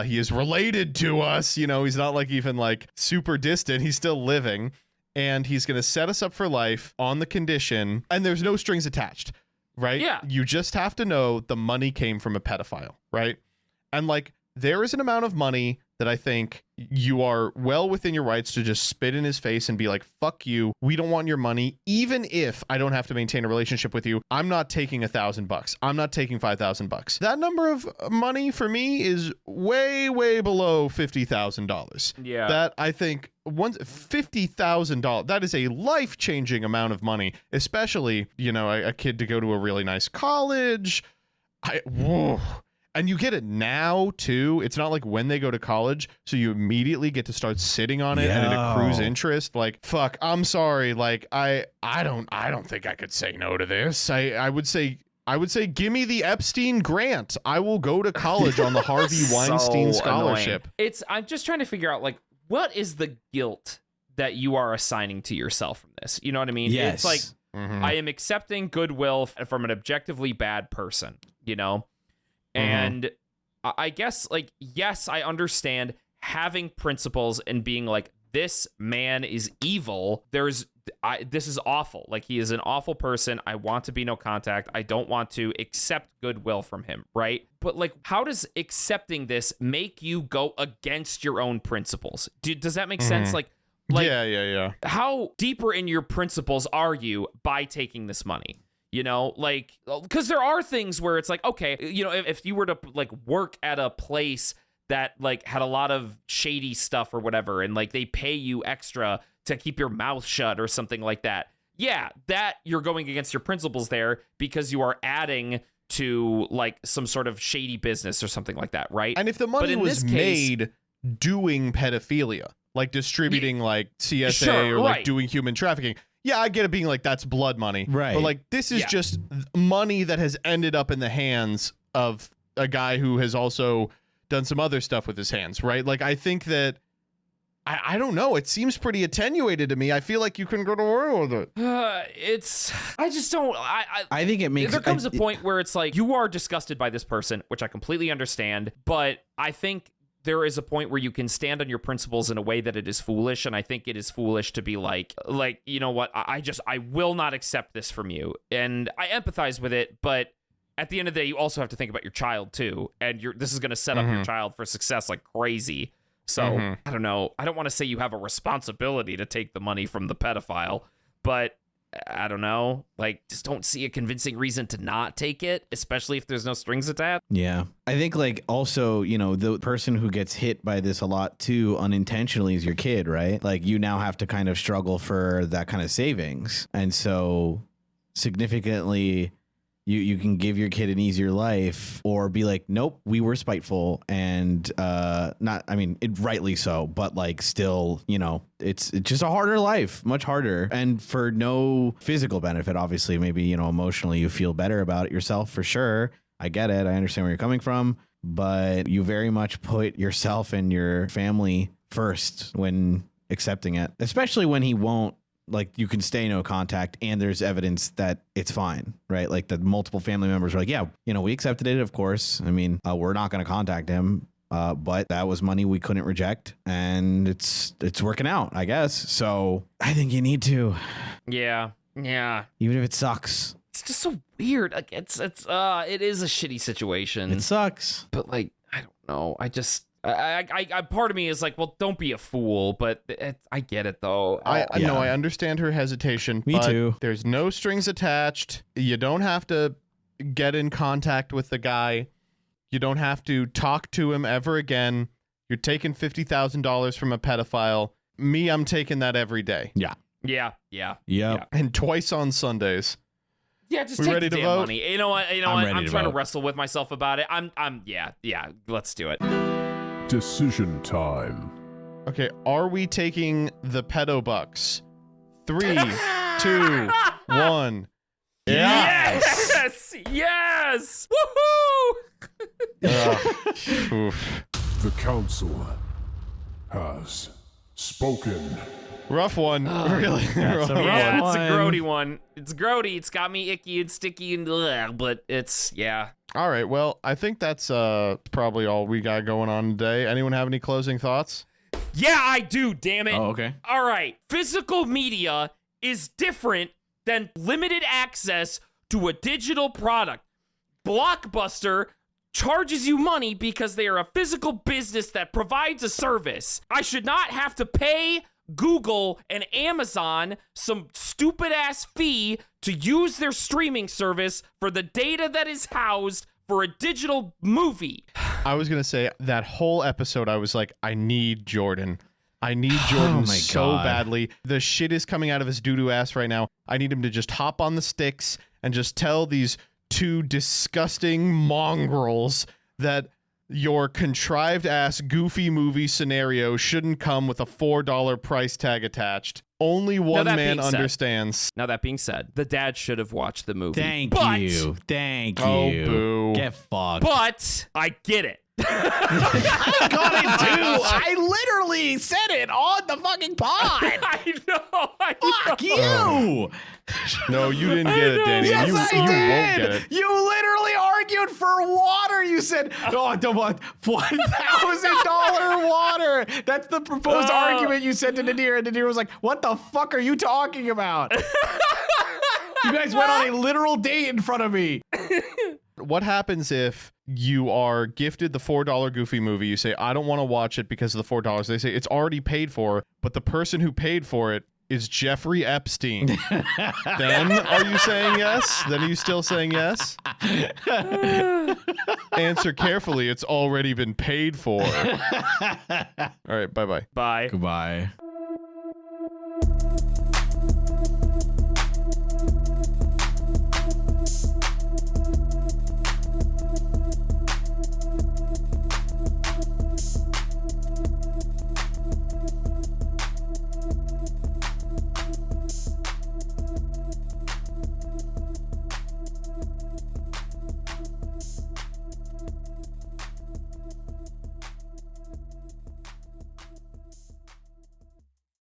He is related to us. You know, he's not like even like super distant. He's still living. And he's going to set us up for life on the condition. And there's no strings attached, right?
Yeah.
You just have to know the money came from a pedophile, right? And like, there is an amount of money that I think you are well within your rights to just spit in his face and be like, fuck you. We don't want your money. Even if I don't have to maintain a relationship with you, I'm not taking $1,000. I'm not taking $5,000. That number of money for me is way, way below $50,000.
Yeah.
That I think $50,000, that is a life-changing amount of money, especially, you know, a kid to go to a really nice college. Whoa. And you get it now too. It's not like when they go to college, so you immediately get to start sitting on it and it accrues
Yo.
interest. Like, fuck, I'm sorry. Like, I don't think I could say no to this. I would say give me the Epstein grant. I will go to college on the Harvey Weinstein
So
scholarship.
annoying. I'm just trying to figure out like what is the guilt that you are assigning to yourself from this? You know what I mean?
Yes.
It's like
Mhm.
I am accepting goodwill from an objectively bad person, you know? And I guess, like, yes, I understand having principles and being like, this man is evil. This is awful. Like, he is an awful person. I want to be no contact. I don't want to accept goodwill from him, right? But, like, how does accepting this make you go against your own principles? Does that make sense? Like,
yeah.
How deeper in your principles are you by taking this money? You know, like, because there are things where it's like, okay, you know, if you were to, like, work at a place that, like, had a lot of shady stuff or whatever, and, like, they pay you extra to keep your mouth shut or something like that. Yeah, that you're going against your principles there because you are adding to, like, some sort of shady business or something like that, right?
And if the money was made doing pedophilia, like distributing like CSA or like doing human trafficking, yeah, I get it being like that's blood money.
Right.
But like this is just money that has ended up in the hands of a guy who has also done some other stuff with his hands, right? Like I think that I don't know. It seems pretty attenuated to me. I feel like you can go to war with it.
I just don't.
I think it makes.
There comes a point where it's like you are disgusted by this person, which I completely understand. But I think there is a point where you can stand on your principles in a way that it is foolish, and I think it is foolish to be like, you know what? I will not accept this from you, and I empathize with it, but at the end of the day, you also have to think about your child too, and this is going to set up your child for success like crazy. So I don't know. I don't want to say you have a responsibility to take the money from the pedophile, but I don't know. Like, just don't see a convincing reason to not take it, especially if there's no strings attached.
Yeah. I think, like, also, you know, the person who gets hit by this a lot too unintentionally is your kid, right? Like, you now have to kind of struggle for that kind of savings. And so significantly, you can give your kid an easier life or be like, nope, we were spiteful and rightly so, but like still, you know, it's just a harder life, much harder. And for no physical benefit, obviously, maybe, you know, emotionally you feel better about it yourself for sure. I get it. I understand where you're coming from, but you very much put yourself and your family first when accepting it, especially when he won't. Like, you can stay no contact and there's evidence that it's fine, right? Like the multiple family members are like, yeah, you know, we accepted it, of course. I mean, we're not going to contact him, but that was money we couldn't reject and it's working out, I guess. So I think you need to.
Yeah.
Even if it sucks.
It's just so weird. Like it is a shitty situation.
It sucks.
But like, I don't know. I part of me is like, well, don't be a fool, but I get it though.
I know I understand her hesitation.
Me too.
There's no strings attached. You don't have to get in contact with the guy. You don't have to talk to him ever again. You're taking $50,000 from a pedophile. Me, I'm taking that every day.
Yeah.
And twice on Sundays.
Yeah, just
we
take
ready
the
to
damn
vote?
money. You know what? I'm trying to wrestle with myself about it. Yeah. Let's do it.
Decision time.
Okay, are we taking the pedo bucks? 3, 2, 1.
Yes! Woohoo!
Oof.
The council has spoken.
Rough one. Really?
That's a rough
Yeah, it's
one.
a grody one. It's grody. It's got me icky and sticky and but it's, yeah.
All right, well, I think that's probably all we got going on today. Anyone have any closing thoughts?
Yeah, I do, damn it.
Oh, okay.
All right. Physical media is different than limited access to a digital product. Blockbuster charges you money because they are a physical business that provides a service. I should not have to pay Google and Amazon some stupid ass fee to use their streaming service for the data that is housed for a digital movie.
I was going to say that whole episode, I was like, I need Jordan. I need Jordan
my
so
God.
badly. The shit is coming out of his doo-doo ass right now. I need him to just hop on the sticks and just tell these two disgusting mongrels that your contrived ass goofy movie scenario shouldn't come with a $4 price tag attached. Only one
that
man
being said-
understands.
Now, that being said, the dad should have watched the movie.
Thank
But-
you. Thank
Oh,
you.
boo.
Get fucked.
But I get it.
I got it too. I literally said it on the fucking pod.
I know.
Fuck you.
No, you didn't get it, Danny.
Yes,
you
I
won't
did.
get it.
You literally argued for water. You said, "Oh, I don't want $1,000 water." That's the proposed argument you said to Nadir, and Nadir was like, "What the fuck are you talking about?" You guys went on a literal date in front of me.
What happens if you are gifted the $4 Goofy movie? You say, I don't want to watch it because of the $4. They say it's already paid for, but the person who paid for it is Jeffrey Epstein. Then are you saying yes? Then are you still saying yes? Answer carefully. It's already been paid for. All right. Bye-bye.
Bye.
Goodbye.